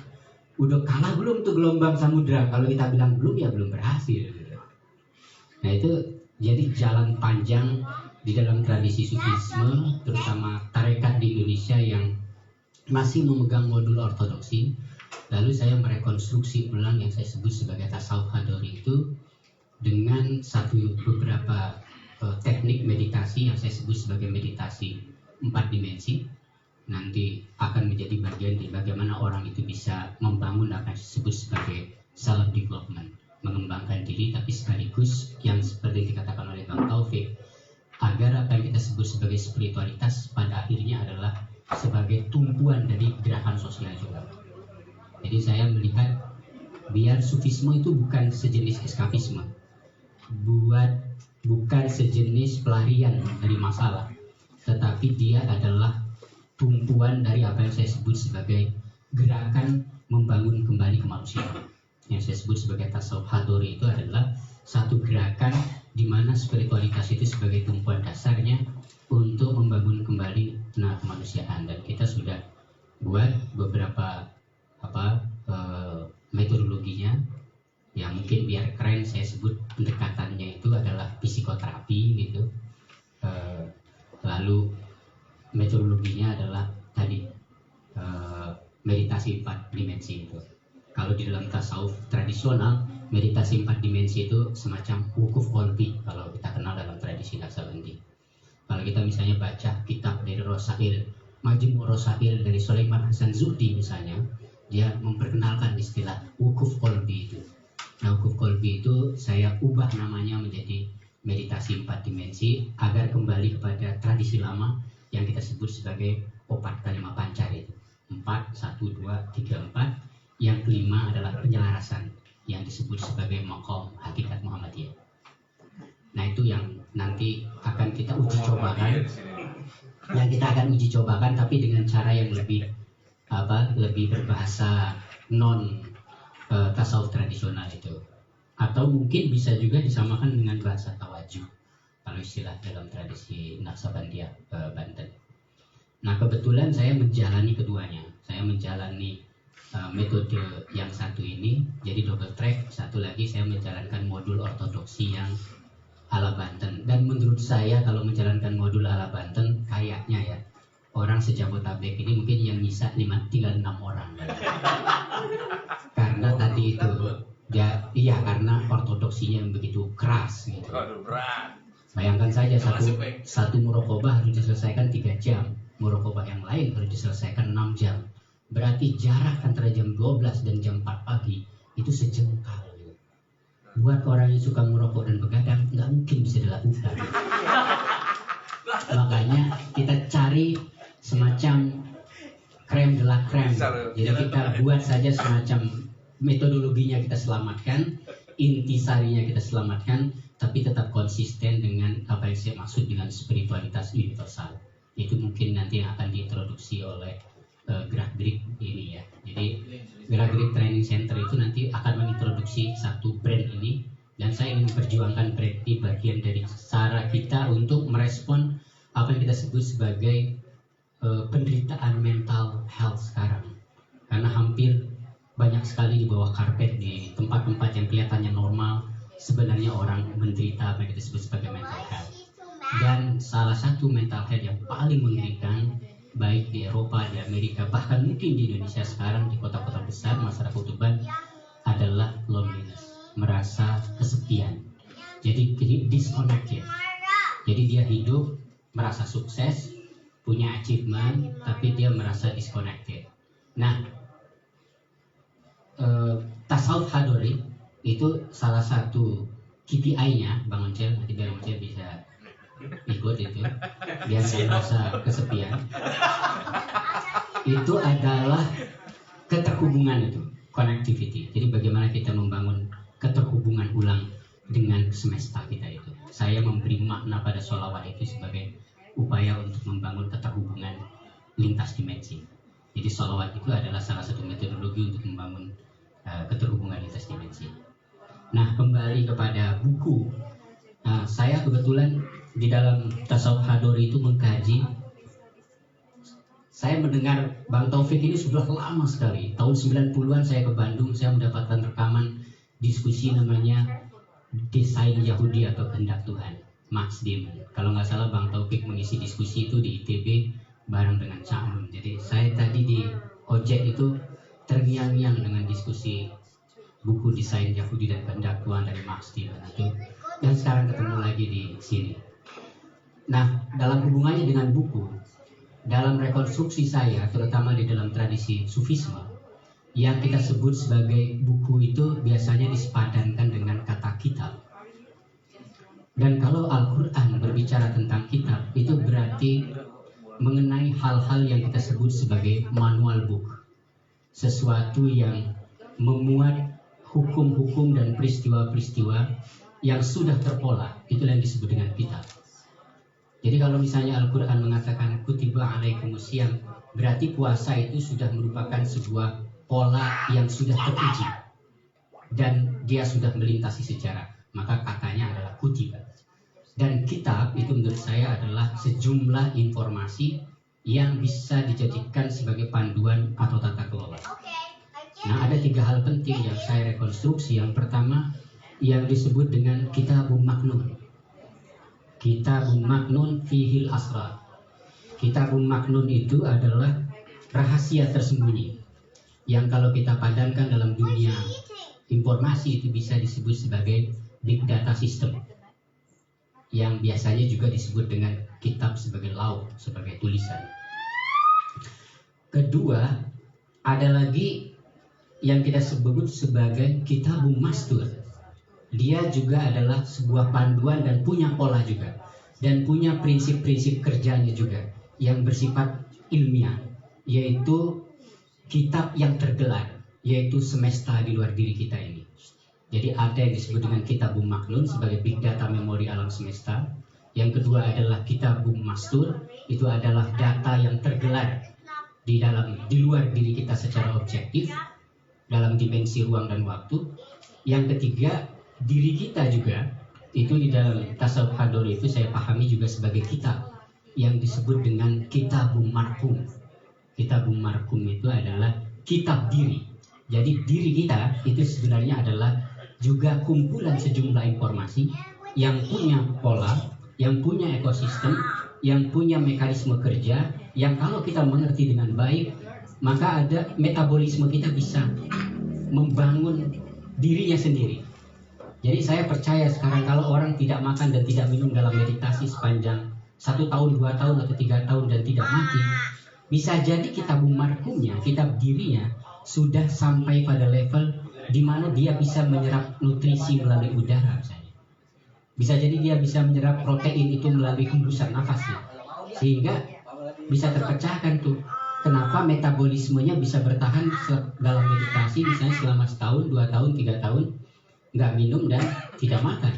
kalah belum tuh gelombang samudra, kalau kita bilang belum, ya belum berhasil. Nah itu jadi jalan panjang di dalam tradisi sufisme, terutama tarekat di Indonesia yang masih memegang modul ortodoksi. Lalu saya merekonstruksi ulang yang saya sebut sebagai tasawuf hadori itu dengan beberapa teknik meditasi yang saya sebut sebagai meditasi 4 dimensi. Nanti akan menjadi bagian dari bagaimana orang itu bisa membangun apa yang disebut sebagai self development, mengembangkan diri, tapi sekaligus yang seperti dikatakan oleh Bang Taufik, agar apa yang kita sebut sebagai spiritualitas pada akhirnya adalah sebagai tumpuan dari gerakan sosial juga. Jadi saya melihat biar sufisme itu bukan sejenis eskapisme, bukan sejenis pelarian dari masalah, tetapi dia adalah tumpuan dari apa yang saya sebut sebagai gerakan membangun kembali kemanusiaan. Yang saya sebut sebagai tasawuf hadori itu adalah satu gerakan di mana spiritualitas itu sebagai tumpuan dasarnya untuk membangun kembali kemanusiaan. Dan kita sudah buat beberapa metodologinya yang mungkin biar keren saya sebut pendekatannya itu adalah psikoterapi gitu. Lalu metodologinya adalah tadi meditasi 4 dimensi itu. Kalau di dalam tasawuf tradisional, meditasi 4 dimensi itu semacam wukuf qalbi kalau kita kenal dalam tradisi Naqsabandi. Kalau kita misalnya baca kitab dari Rosail, Majmu' Rosail dari Sulaiman Hasan Zuhdi misalnya, dia memperkenalkan istilah wukuf qalbi itu. Nah, wukuf qalbi itu saya ubah namanya menjadi meditasi 4 dimensi agar kembali kepada tradisi lama yang kita sebut sebagai opat kalima pancar itu 4, 1, 2, 3, 4. Yang kelima adalah penyelarasan yang disebut sebagai maqam hakikat Muhammadiyah. Nah itu yang nanti akan kita uji cobakan, tapi dengan cara yang lebih berbahasa non tasawuf tradisional itu, atau mungkin bisa juga disamakan dengan bahasa tawajuh kalau istilah dalam tradisi Naqsabandiyah Banten. Nah kebetulan saya menjalani keduanya. Saya menjalani metode yang satu ini jadi double track. Satu lagi saya menjalankan modul ortodoksi yang ala Banten. Dan menurut saya kalau menjalankan modul ala Banten kayaknya ya orang sejabotabek ini mungkin yang bisa tinggal 6 orang. Karena tadi itu karena ortodoksinya yang begitu keras gitu. Bayangkan saja satu muraqabah harus diselesaikan 3 jam, muraqabah yang lain harus diselesaikan 6 jam. Berarti jarak antara jam 12 dan jam 4 pagi itu sejengkal. Buat orang yang suka merokok dan begadang nggak mungkin bisa dilakukan. Makanya kita cari semacam krem de la crème. Jadi kita buat saja semacam metodologinya kita selamatkan, intisarinya kita selamatkan, tapi tetap konsisten dengan apa yang saya maksud dengan spiritualitas universal. Itu mungkin nanti yang akan diintroduksi oleh gerak-gerik ini ya. Jadi gerak-gerik training center itu nanti akan mengintroduksi satu brand ini, dan saya ingin memperjuangkan brand ini bagian dari cara kita untuk merespon apa yang kita sebut sebagai penderitaan mental health sekarang. Karena hampir banyak sekali di bawah karpet, di tempat-tempat yang kelihatannya normal, sebenarnya orang menderita apa yang kita sebut sebagai mental health. Dan salah satu mental health yang paling mengerikan baik di Eropa, di Amerika, bahkan mungkin di Indonesia sekarang di kota-kota besar masyarakat urban adalah loneliness, merasa kesepian. Jadi disconnected. Jadi dia hidup merasa sukses, punya achievement, tapi dia merasa disconnected. Nah, tasawuf hadori itu salah satu KPI-nya, Bang Oncel, nanti Bang Oncel bisa ikut itu, biar saya merasa kesepian. Itu adalah keterhubungan itu, connectivity. Jadi bagaimana kita membangun keterhubungan ulang dengan semesta kita itu. Saya memberi makna pada sholawat itu sebagai upaya untuk membangun keterhubungan lintas dimensi. Jadi sholawat itu adalah salah satu metodologi untuk membangun keterhubungan lintas dimensi. Nah, kembali kepada buku. Nah, saya kebetulan di dalam tasawuf hadori itu mengkaji. Saya mendengar Bang Taufik ini sudah lama sekali. Tahun 90-an saya ke Bandung, saya mendapatkan rekaman diskusi namanya Desain Yahudi atau Kehendak Tuhan, Max Dieman. Kalau nggak salah Bang Taufik mengisi diskusi itu di ITB bareng dengan Cak Nun. Jadi saya tadi di ojek itu terngiang-ngiang dengan diskusi buku Desain Yahudi dan Kehendak Tuhan dari Max Dieman itu, dan sekarang ketemu lagi di sini. Nah, dalam hubungannya dengan buku, dalam rekonstruksi saya, terutama di dalam tradisi Sufisme, yang kita sebut sebagai buku itu biasanya disepadankan dengan kata kitab. Dan kalau Al-Quran berbicara tentang kitab, itu berarti mengenai hal-hal yang kita sebut sebagai manual book. Sesuatu yang memuat hukum-hukum dan peristiwa-peristiwa yang sudah terpola, itulah yang disebut dengan kitab. Jadi kalau misalnya Al-Quran mengatakan kutiba alaikumusiyam, berarti puasa itu sudah merupakan sebuah pola yang sudah teruji dan dia sudah melintasi sejarah, maka katanya adalah kutiba. Dan kitab itu menurut saya adalah sejumlah informasi yang bisa dijadikan sebagai panduan atau tata kelola. Nah, ada 3 hal penting yang saya rekonstruksi. Yang pertama yang disebut dengan Kitabun Maknun. Kitabun Maknun fihil asrar. Kitabun Maknun itu adalah rahasia tersembunyi yang kalau kita padankan dalam dunia informasi itu bisa disebut sebagai big data system, yang biasanya juga disebut dengan kitab sebagai lauk, sebagai tulisan. Kedua, ada lagi yang kita sebut sebagai Kitabun Mastur. Dia juga adalah sebuah panduan dan punya pola juga, dan punya prinsip-prinsip kerjanya juga yang bersifat ilmiah, yaitu kitab yang tergelar, yaitu semesta di luar diri kita ini. Jadi ada yang disebut dengan Kitabun Maknun sebagai big data memori alam semesta. Yang kedua adalah Kitabun Mastur, itu adalah data yang tergelar di luar diri kita secara objektif dalam dimensi ruang dan waktu. Yang ketiga, diri kita juga itu di dalam tasawuf hadori itu saya pahami juga sebagai kitab yang disebut dengan Kitabun Marhum. Kitabun Marhum itu adalah kitab diri. Jadi diri kita itu sebenarnya adalah juga kumpulan sejumlah informasi yang punya pola, yang punya ekosistem, yang punya mekanisme kerja, yang kalau kita mengerti dengan baik, maka ada metabolisme kita bisa membangun dirinya sendiri. Jadi saya percaya sekarang kalau orang tidak makan dan tidak minum dalam meditasi sepanjang 1 tahun, 2 tahun, atau 3 tahun dan tidak mati, bisa jadi Kitabun Marhumnya, kitab dirinya sudah sampai pada level di mana dia bisa menyerap nutrisi melalui udara misalnya. Bisa jadi dia bisa menyerap protein itu melalui hembusan nafasnya, sehingga bisa terpecahkan tuh kenapa metabolismenya bisa bertahan dalam meditasi misalnya selama 1 tahun, 2 tahun, 3 tahun nggak minum dan tidak makan.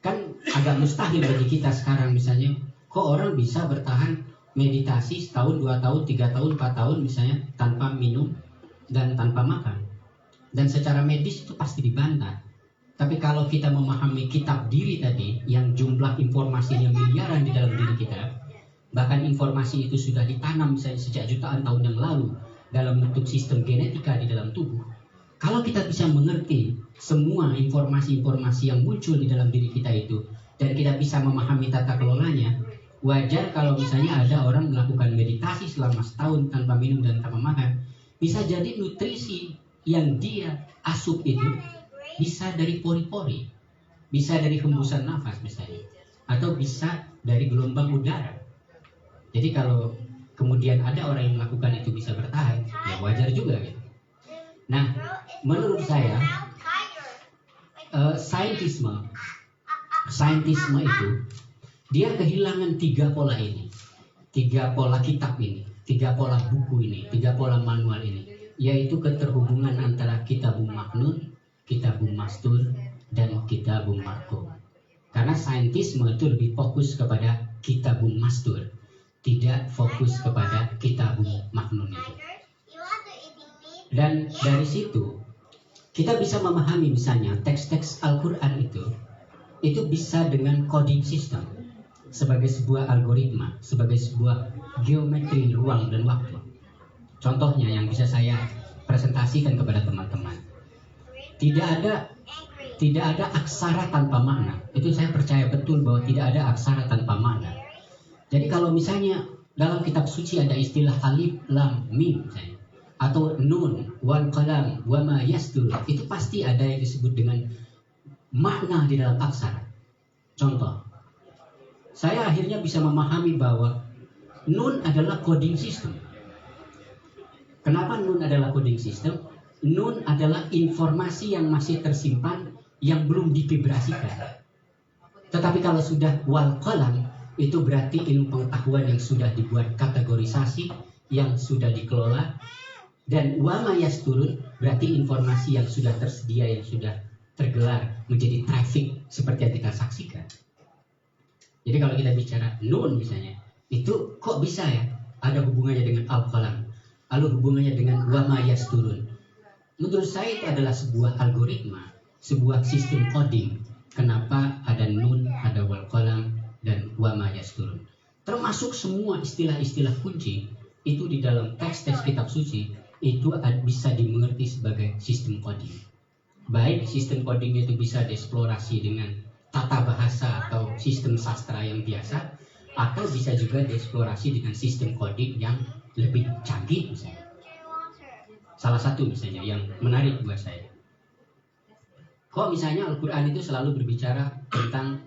Kan agak mustahil bagi kita sekarang misalnya, kok orang bisa bertahan meditasi 1 tahun, 2 tahun, 3 tahun, 4 tahun misalnya tanpa minum dan tanpa makan. Dan secara medis itu pasti dibantah. Tapi kalau kita memahami kitab diri tadi yang jumlah informasinya miliaran di dalam diri kita, bahkan informasi itu sudah ditanam misalnya sejak jutaan tahun yang lalu dalam bentuk sistem genetika di dalam tubuh. Kalau kita bisa mengerti semua informasi-informasi yang muncul di dalam diri kita itu dan kita bisa memahami tata kelolanya, wajar kalau misalnya ada orang melakukan meditasi selama setahun tanpa minum dan tanpa makan. Bisa jadi nutrisi yang dia asup itu bisa dari pori-pori, bisa dari hembusan nafas misalnya, atau bisa dari gelombang udara. Jadi kalau kemudian ada orang yang melakukan itu bisa bertahan, ya wajar juga gitu. Nah, menurut saya saintisme itu dia kehilangan 3 pola ini, 3 pola kitab ini, 3 pola buku ini, 3 pola manual ini, yaitu keterhubungan antara Kitabul Maknun, Kitabul Mastur, dan Kitabul Marqum. Karena saintisme itu lebih fokus kepada Kitabul Mastur, tidak fokus kepada Kitabul Maknun itu. Dan dari situ kita bisa memahami misalnya teks-teks Al-Quran itu bisa dengan coding system sebagai sebuah algoritma, sebagai sebuah geometri ruang dan waktu. Contohnya yang bisa saya presentasikan kepada teman-teman, tidak ada aksara tanpa makna. Itu saya percaya betul bahwa tidak ada aksara tanpa makna. Jadi kalau misalnya dalam kitab suci ada istilah alif, lam, mim misalnya, atau nun, wal qalam, wa ma yastur, itu pasti ada yang disebut dengan makna di dalam aksara. Contoh, saya akhirnya bisa memahami bahwa nun adalah coding system. Kenapa nun adalah coding system? Nun adalah informasi yang masih tersimpan, yang belum divibrasikan. Tetapi kalau sudah wal qalam, itu berarti ilmu pengetahuan yang sudah dibuat kategorisasi, yang sudah dikelola. Dan wama yasturun berarti informasi yang sudah tersedia, yang sudah tergelar menjadi traffic seperti yang kita saksikan. Jadi kalau kita bicara nun misalnya, itu kok bisa ya ada hubungannya dengan al-qalam, lalu hubungannya dengan wama yasturun. Menurut saya itu adalah sebuah algoritma, sebuah sistem coding. Kenapa ada nun, ada wal qalam, dan wama yasturun. Termasuk semua istilah-istilah kunci itu di dalam teks-teks kitab suci itu bisa dimengerti sebagai sistem coding. Baik sistem coding itu bisa dieksplorasi dengan tata bahasa atau sistem sastra yang biasa, atau bisa juga dieksplorasi dengan sistem coding yang lebih canggih misalnya. Salah satu misalnya yang menarik buat saya, kok misalnya Al-Quran itu selalu berbicara tentang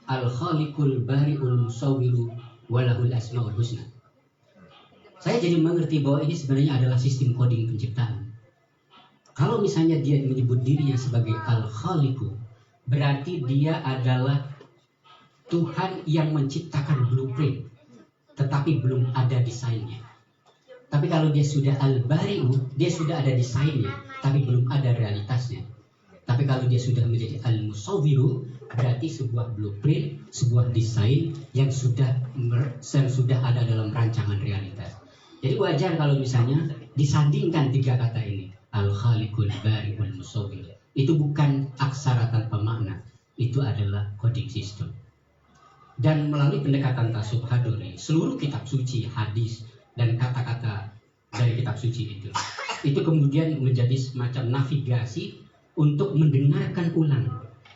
Al-Khaliqul Bari'ul Musawwiru Walahul Asma'ul Husna. Saya jadi mengerti bahwa ini sebenarnya adalah sistem coding penciptaan. Kalau misalnya dia menyebut dirinya sebagai Al-Khaliqu, berarti dia adalah Tuhan yang menciptakan blueprint, tetapi belum ada desainnya. Tapi kalau dia sudah Al-Bari'u, dia sudah ada desainnya, tapi belum ada realitasnya. Tapi kalau dia sudah menjadi Al-Musawwiru, berarti sebuah blueprint, sebuah desain yang sudah ada dalam rancangan realitas. Jadi wajar kalau misalnya disandingkan 3 kata ini, Al-Khaliqul Bari'ul Musawwir. Itu bukan aksara tanpa makna, itu adalah coding system. Dan melalui pendekatan Tasawuf-Haduri, seluruh kitab suci, hadis, dan kata-kata dari kitab suci itu kemudian menjadi semacam navigasi untuk mendengarkan ulang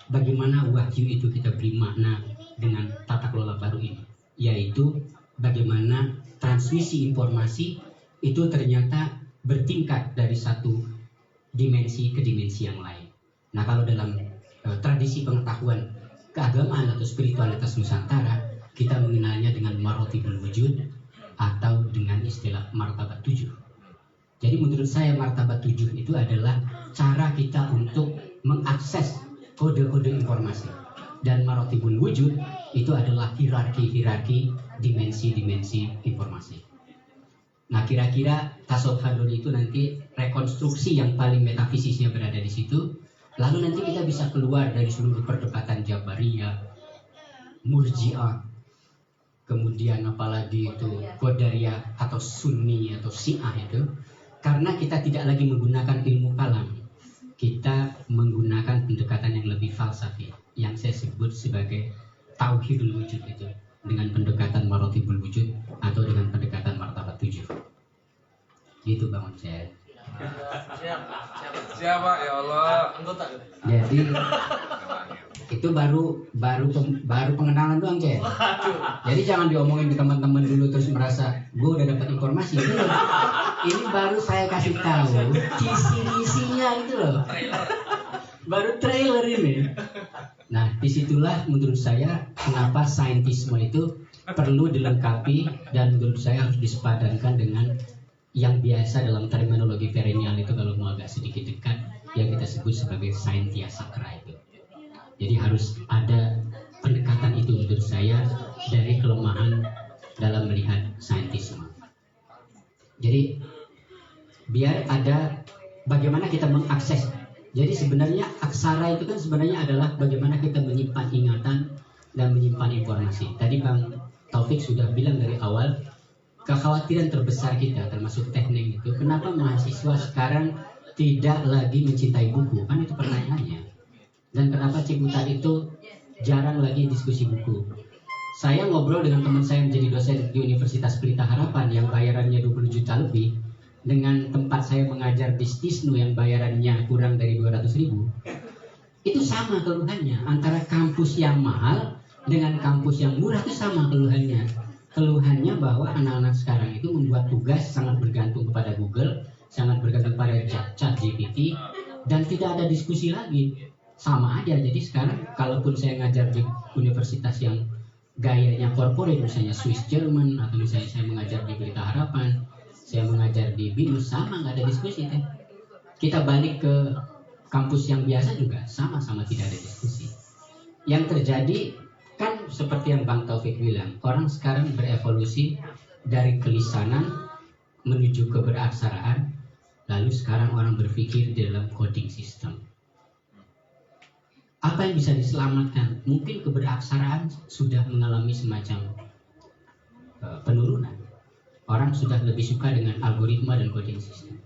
bagaimana wahyu itu kita beri makna dengan tata kelola baru ini, yaitu bagaimana transmisi informasi itu ternyata bertingkat dari satu dimensi ke dimensi yang lain. Nah, kalau dalam tradisi pengetahuan keagamaan atau spiritualitas Nusantara, kita mengenalnya dengan marotibul wujud atau dengan istilah martabat 7. Jadi menurut saya martabat 7 itu adalah cara kita untuk mengakses kode-kode informasi. Dan marotibul wujud itu adalah hierarki-hierarki dimensi-dimensi informasi. Nah, kira-kira Tasawuf Haduri itu nanti rekonstruksi yang paling metafisisnya berada di situ. Lalu nanti kita bisa keluar dari seluruh perdebatan Jabariyah, Murji'ah, kemudian apalagi itu Qadariyah atau Sunni atau Syiah itu. Karena kita tidak lagi menggunakan ilmu kalam, kita menggunakan pendekatan yang lebih falsafi, yang saya sebut sebagai tauhidul wujud itu, dengan pendekatan marotibul wujud atau dengan pendekatan martabat 7. Gitu Bang Oncel. Siapa ya Allah. Jadi Itu baru pengenalan doang, Cek. Jadi jangan diomongin ke teman-teman dulu terus merasa gue udah dapat informasi. Ini baru saya kasih tahu kisi-kisinya gitu loh. Baru trailer ini. Nah, disitulah menurut saya kenapa saintisme itu perlu dilengkapi dan menurut saya harus disepadankan dengan yang biasa dalam terminologi perennial itu kalau mau agak sedikit dekat yang kita sebut sebagai scientia sacra itu. Jadi harus ada pendekatan itu menurut saya dari kelemahan dalam melihat saintisme. Jadi biar ada bagaimana kita mengakses. Jadi sebenarnya aksara itu kan sebenarnya adalah bagaimana kita menyimpan ingatan dan menyimpan informasi. Tadi Bang Taufik sudah bilang dari awal kekhawatiran terbesar kita termasuk teknik itu kenapa mahasiswa sekarang tidak lagi mencintai buku, kan itu pertanyaannya. Dan kenapa Ciputat itu jarang lagi diskusi buku. Saya ngobrol dengan teman saya yang menjadi dosen di Universitas Pelita Harapan yang bayarannya 20 juta lebih dengan tempat saya mengajar di Stisnu yang bayarannya kurang dari 200.000. Itu sama keluhannya, antara kampus yang mahal dengan kampus yang murah itu sama keluhannya. Keluhannya bahwa anak-anak sekarang itu membuat tugas sangat bergantung kepada Google, sangat bergantung pada ChatGPT, dan tidak ada diskusi lagi. Sama aja, jadi sekarang kalaupun saya ngajar di universitas yang gayanya corporate, misalnya Swiss German, atau misalnya saya mengajar di Pelita Harapan, saya mengajar di BINUS, sama, nggak ada diskusi kan. Kita balik ke kampus yang biasa juga sama-sama tidak ada diskusi. Yang terjadi kan seperti yang Bang Taufik bilang, orang sekarang berevolusi dari kelisanan menuju keberaksaraan, lalu sekarang orang berpikir di dalam coding system. Apa yang bisa diselamatkan? Mungkin keberaksaraan sudah mengalami semacam penurunan. Orang sudah lebih suka dengan algoritma dan coding system.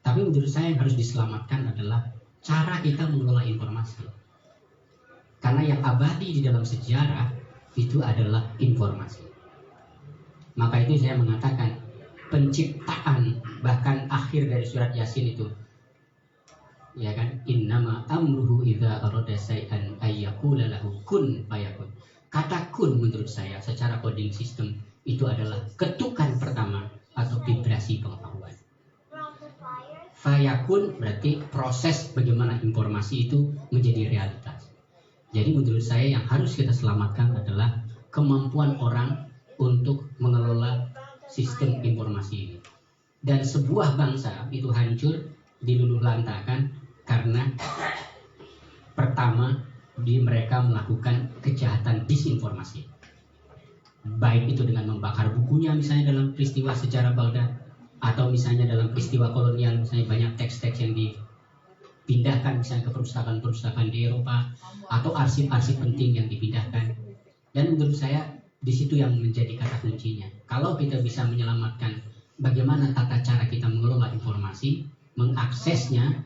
Tapi menurut saya yang harus diselamatkan adalah cara kita mengelola informasi. Karena yang abadi di dalam sejarah itu adalah informasi. Maka itu saya mengatakan penciptaan bahkan akhir dari surat Yasin itu, ya kan, innama amruhu idza arada syai'an ayyaqula lahu kun fayakun. Kata kun menurut saya secara coding system itu adalah ketukan pertama atau vibrasi pengetahuan. Fayakun berarti proses bagaimana informasi itu menjadi realitas. Jadi menurut saya yang harus kita selamatkan adalah kemampuan orang untuk mengelola sistem informasi ini. Dan sebuah bangsa itu hancur, diluluhlantakan karena pertama mereka melakukan kejahatan disinformasi, baik itu dengan membakar bukunya misalnya dalam peristiwa sejarah Baghdad, atau misalnya dalam peristiwa kolonial misalnya banyak teks-teks yang dipindahkan misalnya ke perpustakaan-perpustakaan di Eropa, atau arsip-arsip penting yang dipindahkan. Dan menurut saya di situ yang menjadi kata kuncinya. Kalau kita bisa menyelamatkan bagaimana tata cara kita mengelola informasi, mengaksesnya,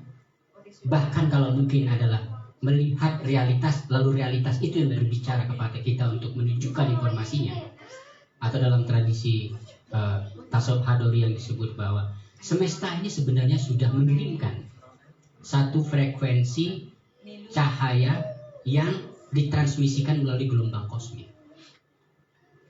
bahkan kalau mungkin adalah melihat realitas, lalu realitas itu yang berbicara kepada kita untuk menunjukkan informasinya. Atau dalam tradisi tasawuf Hadori yang disebut bahwa semesta ini sebenarnya sudah mengirimkan satu frekuensi cahaya yang ditransmisikan melalui gelombang kosmik.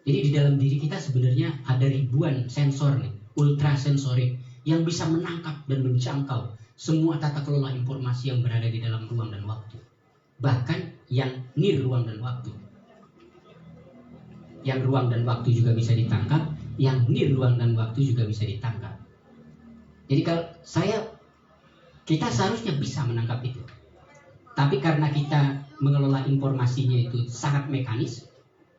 Jadi di dalam diri kita sebenarnya ada ribuan sensor nih, ultrasensorik, yang bisa menangkap dan menjangkau semua tata kelola informasi yang berada di dalam ruang dan waktu. Bahkan yang nir ruang dan waktu. Yang ruang dan waktu juga bisa ditangkap, yang nir ruang dan waktu juga bisa ditangkap. Jadi kalau kita seharusnya bisa menangkap itu. Tapi karena kita mengelola informasinya itu sangat mekanis,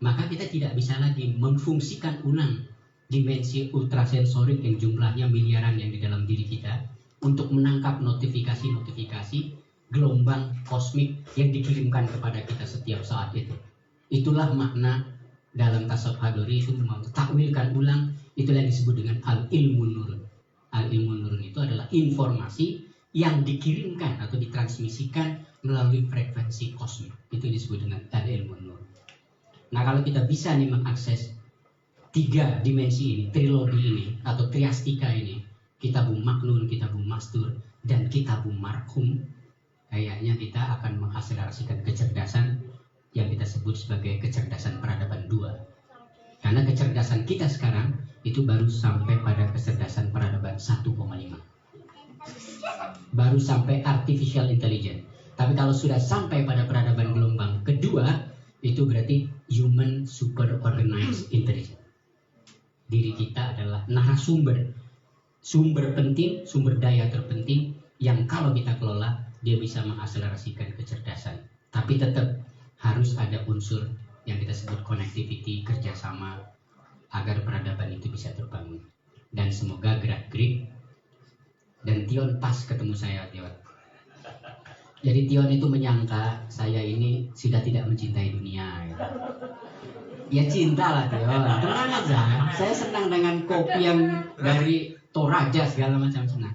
maka kita tidak bisa lagi memfungsikan ulang dimensi ultrasensorik yang jumlahnya miliaran yang di dalam diri kita untuk menangkap notifikasi-notifikasi gelombang kosmik yang dikirimkan kepada kita setiap saat itu. Itulah makna dalam tasawuf Hadori itu takwilkan ulang, itulah yang disebut dengan al-ilmun nurun. Al-ilmun nurun itu adalah informasi yang dikirimkan atau ditransmisikan melalui frekuensi kosmik. Itu disebut dengan al-ilmun nurun. Nah, kalau kita bisa nih mengakses tiga dimensi ini, trilogi ini atau triastika ini, Kitabum Maknun, Kitabum Mastur, dan Kitabum Marhum, kayaknya kita akan mengakselerasikan kecerdasan yang kita sebut sebagai kecerdasan peradaban 2. Karena kecerdasan kita sekarang itu baru sampai pada kecerdasan peradaban 1,5. Baru sampai artificial intelligence. Tapi kalau sudah sampai pada peradaban gelombang kedua, itu berarti human super organized intelligence. Diri kita adalah narasumber, sumber penting, sumber daya terpenting yang kalau kita kelola, dia bisa mengakselerasikan kecerdasan. Tapi tetap harus ada unsur yang kita sebut connectivity, kerjasama, agar peradaban itu bisa terbangun. Dan semoga gerak-gerik. Dan Tion pas ketemu saya, Tion. Jadi Tion itu menyangka saya ini sudah tidak mencintai dunia. Gitu. Ya cinta lah Tion, tenang aja. Saya senang dengan kopi yang dari Toraja segala macam senang.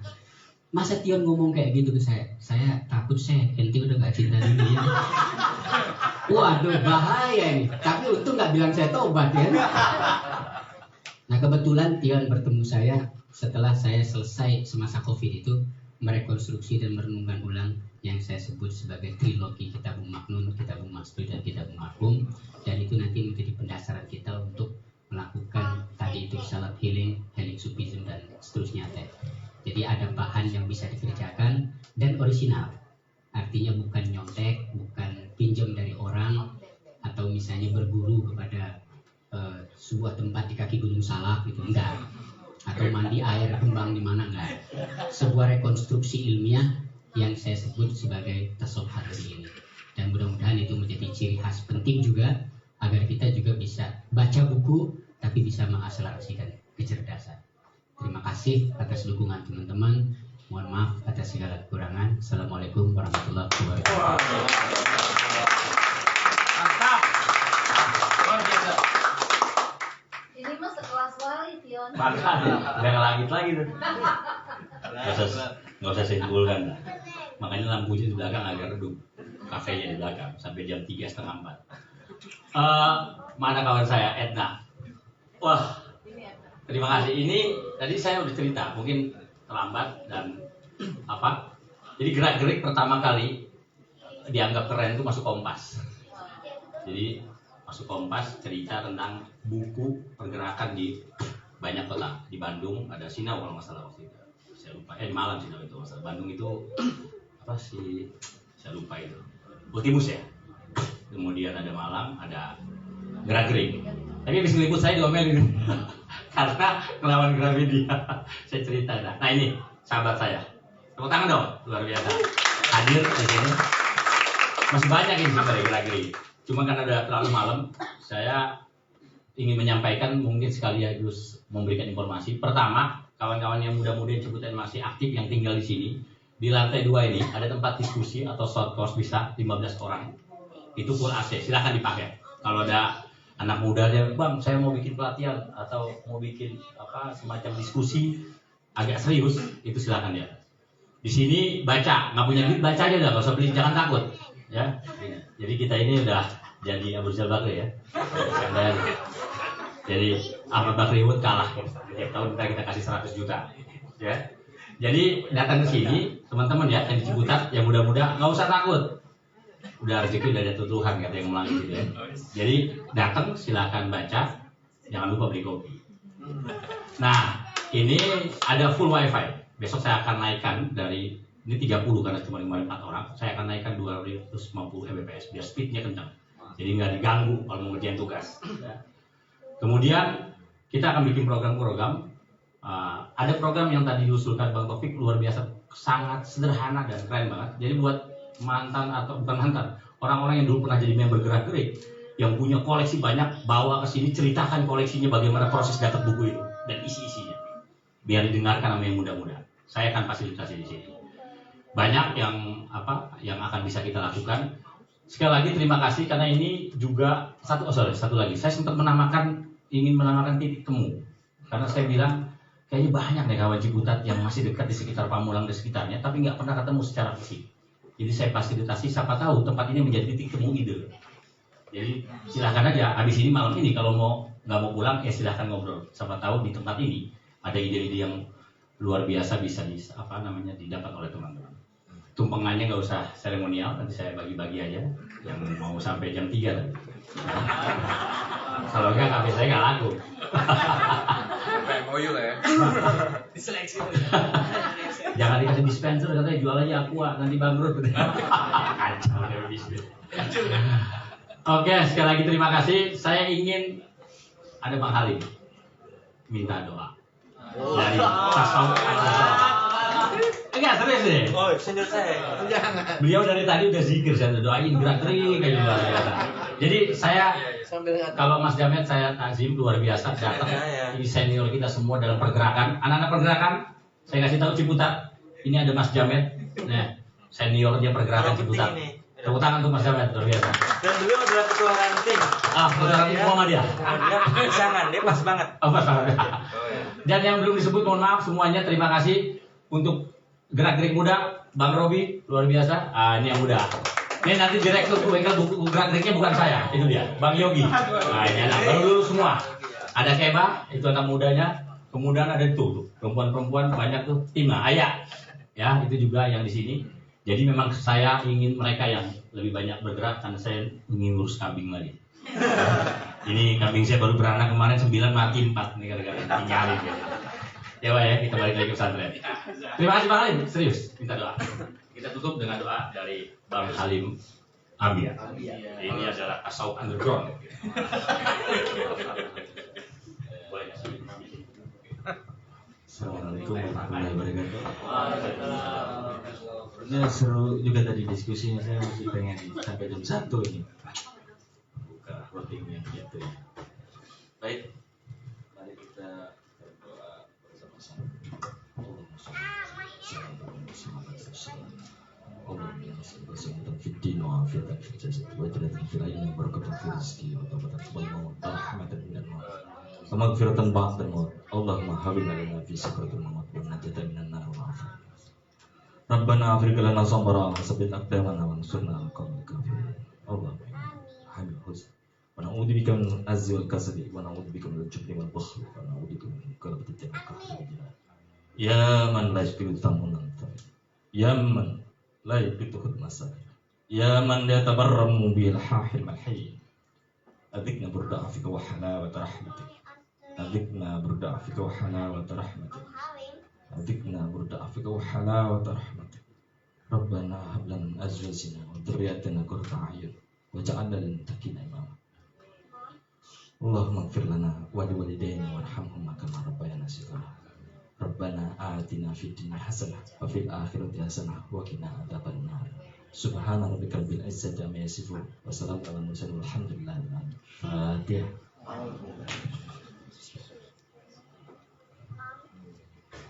Masa Tion ngomong kayak gitu ke saya takut ente udah gak cinta dunia. Waduh bahaya nih. Tapi untung gak bilang saya tobat ya. Nah kebetulan Tion bertemu saya setelah saya selesai semasa COVID itu merekonstruksi dan merenungkan ulang yang saya sebut sebagai trilogi Kitabul Maknun, Kitabul Mastud, dan Kitabul Marhum. Dan itu nanti menjadi pendasaran kita untuk melakukan tadi itu self healing, healing sufism, dan seterusnya. Jadi ada bahan yang bisa dikerjakan dan original. Artinya bukan nyontek, bukan pinjam dari orang, atau misalnya berguru kepada sebuah tempat di kaki Gunung Salak gitu, enggak. Atau mandi air kembang di mana, enggak. Sebuah rekonstruksi ilmiah yang saya sebut sebagai tasawuf hadari ini. Dan mudah-mudahan itu menjadi ciri khas penting juga agar kita juga bisa baca buku tapi bisa mengakselerasikan kecerdasan. Terima kasih atas dukungan teman-teman. Mohon maaf atas segala kekurangan. Assalamualaikum warahmatullahi wabarakatuh. Mantap. Luar biasa. Ini mah sekelas wali, Tion. Makanya udah ngelangit lagi tuh. Nggak usah saya simpulkan. Makanya lampunya di belakang agak redup. Kafenya di belakang sampai jam 3:30, 4. Mana kawan saya Edna? Wah, terima kasih. Ini tadi saya udah cerita, mungkin terlambat dan apa? Jadi gerak-gerik pertama kali dianggap keren itu masuk Kompas. Jadi masuk Kompas cerita tentang buku pergerakan di banyak kota. Di Bandung ada Sinau kalau nggak salah waktu itu. Saya lupa. Di Malang Sinau itu masalah. Bandung itu apa sih? Saya lupa itu. Ultimus ya. Kemudian ada Malang, ada gerak-gerik. Tapi habis ngeliput saya diomelin karena melawan Gramedia. Saya cerita dah. Nah ini sahabat saya. Tepuk tangan dong, luar biasa. Hadir di sini. Masih banyak ini sebenarnya gerak-gerik. Cuma karena udah terlalu malam, saya ingin menyampaikan mungkin sekaligus memberikan informasi. Pertama, kawan-kawan yang muda-muda yang sebutan masih aktif yang tinggal di sini, di lantai 2 ini ada tempat diskusi atau short course bisa 15 orang. Itu full AC, silahkan dipakai. Kalau ada anak muda dia, bang, saya mau bikin pelatihan atau mau bikin apa semacam diskusi agak serius, itu silakan ya. Di sini baca, nggak punya duit baca aja dah, nggak usah beli, jangan takut, ya. Jadi kita ini udah jadi Abu Rizal Bakri ya. Jadi Ahmad Bakri Wood kalah, tiap tahun kita kasih 100 juta, ya. Jadi datang ke sini, teman-teman ya, yang di Ciputat, yang muda-muda, nggak usah takut. Udah rezeki udah ada Tuhan kata yang mulai gitu ya. Jadi datang silakan baca, jangan lupa beli kopi. Nah ini ada full wifi. Besok saya akan naikkan dari ini 30 karena cuma 4 orang. Saya akan naikkan 250 Mbps biar speednya kencang. Jadi nggak diganggu kalau mau ngerjain tugas. Kemudian kita akan bikin program-program. Ada program yang tadi diusulkan Bang Taufik luar biasa, sangat sederhana dan keren banget. Jadi buat mantan atau bukan mantan, orang-orang yang dulu pernah jadi member gerak-gerik yang punya koleksi banyak, bawa ke sini ceritakan koleksinya bagaimana proses dapat buku itu dan isi-isinya biar didengarkan sama yang muda-muda. Saya akan fasilitasi di sini. Banyak yang akan bisa kita lakukan. Sekali lagi terima kasih karena ini juga satu lagi. Saya sempat ingin menamakan titik temu karena saya bilang kayaknya banyak deh kawan Ciputat yang masih dekat di sekitar Pamulang dan sekitarnya tapi nggak pernah ketemu secara fisik. Jadi saya fasilitasi, siapa tahu tempat ini menjadi titik temu ide. Jadi silahkan aja, habis ini malam ini kalau nggak mau pulang, ya silahkan ngobrol. Siapa tahu di tempat ini ada ide-ide yang luar biasa bisa didapat oleh teman-teman. tumpengannya nggak usah seremonial, nanti saya bagi-bagi aja yang mau sampai jam 3 tadi. Kalau enggak kafe saya nggak laku. MOU lah ya. Diseleksi. Jangan dikasih dispenser, katanya jual aja Aqua, nanti bangkrut. Kacau dari bisnis. Oke, sekali lagi terima kasih. Saya ingin ada Bang Halim minta doa dari Tasawuf Al-Islam. Enggak, serius deh. Oh, senior saya. Jangan. Beliau dari tadi udah zikir, saya doain gerak-gerik kayak luar biasa. Jadi saya kalau Mas Jamet saya takzim luar biasa datang. Ini senior kita semua dalam pergerakan. Anak-anak pergerakan, saya kasih tahu Ciputat. Ini ada Mas Jamet. Nah, seniornya pergerakan Ciputat. Tepuk tangan untuk Mas Jamet, luar biasa. Dan beliau adalah ketua ranting. Ketua ranting Muhammadiyah. Dia jangan, dia pas banget. Pas banget. Dan yang belum disebut mohon maaf semuanya, terima kasih untuk gerak-gerik muda, Bang Robi luar biasa. Ini yang muda. Ini nanti direktur bengkel buku gerak-geriknya bukan saya, itu dia, Bang Yogi. Nah ini anak baru lulus semua. Ada Keba, itu anak mudanya. Kemudian ada tuh perempuan-perempuan banyak tuh Tima, Ayah. Ya itu juga yang di sini. Jadi memang saya ingin mereka yang lebih banyak bergerak karena saya ingin ngurus kambing lagi. Ini kambing saya baru beranak kemarin 9 mati 4 nih gara-gara dinyalin ya. Ya Pak ya, kita balik lagi ke pesantren. Terima kasih Bang Halim, serius minta doa. Kita tutup dengan doa dari Bang Halim Ambia. Ini adalah Tasawuf Underground. Boleh nggak? Assalamualaikum warahmatullahi wabarakatuh. Ini seru juga tadi diskusinya, saya masih pengen sampai jam 1 ini. Buka votingnya gitu ya. Baik, mari kita berdoa bersama-sama. Maghfiratan ba'dal maut. Allahumma habibna lana fi sakratil maut wa najatan minan nar wa afina. Rabbana afriq lana sabra wa sabbit aqdamana wa ansurna 'alal qawmil kafirin. Allahumma hamid husn. Wa na'udzu bika min al-'azzi wal kasali wa na'udzu bika min al-jubni wal bukhli wa na'udzu bika min qalbi al-jalal. Ya man la yashfi'u thamunan thamin. Ya man la yaqitu khutmasal. Ya man la tabarramu bil hahil malhayy. Adikna burda'afika wa halawata rahmatik. Adikna burda'afika wa halawata rahmatik. Adikna burda'afika wa halawata rahmatik. Rabbana hab lana min azwajina wa dhurriyyatina qurrata a'yun waj'alna lil muttaqina imama. Allahumma ighfir lana wa liwalidayna warhamhuma kama rabbayana shighara. Rabbana atina fid dunya hasanah wa fil akhirati hasanah wa qina adzaban nar. Subhana rabbika rabbil izzati amma yasifun wa salamun alal mursalin walhamdulillahi rabbil alamin. Fatihah.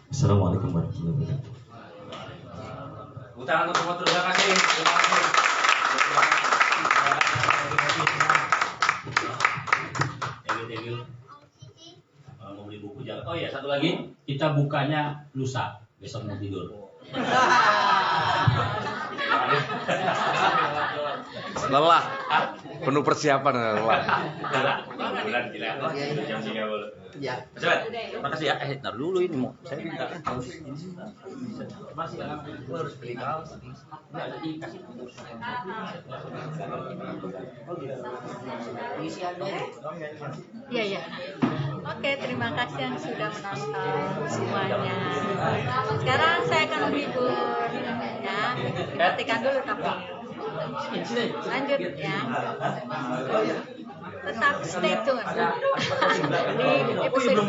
Assalamualaikum warahmatullahi wabarakatuh. Utang untuk foto, terima kasih. Terima kasih. Thank you. Mau beli buku jangan. Oh iya, satu lagi, kita bukanya lusa. Besok mau tidur. Lelah. Penuh persiapan lelah. Bulan gila. Jam 3 dulu. Ya. Coba. Makasih ya. Ntar dulu ini mau. Saya minta masih harus beli kaos. Enggak dikasih. Iya, iya. Oke, terima kasih yang sudah menonton semuanya. Sekarang saya akan menghibur ya. Perhatikan dulu tapi lanjut ya. Tetap stay tune di episode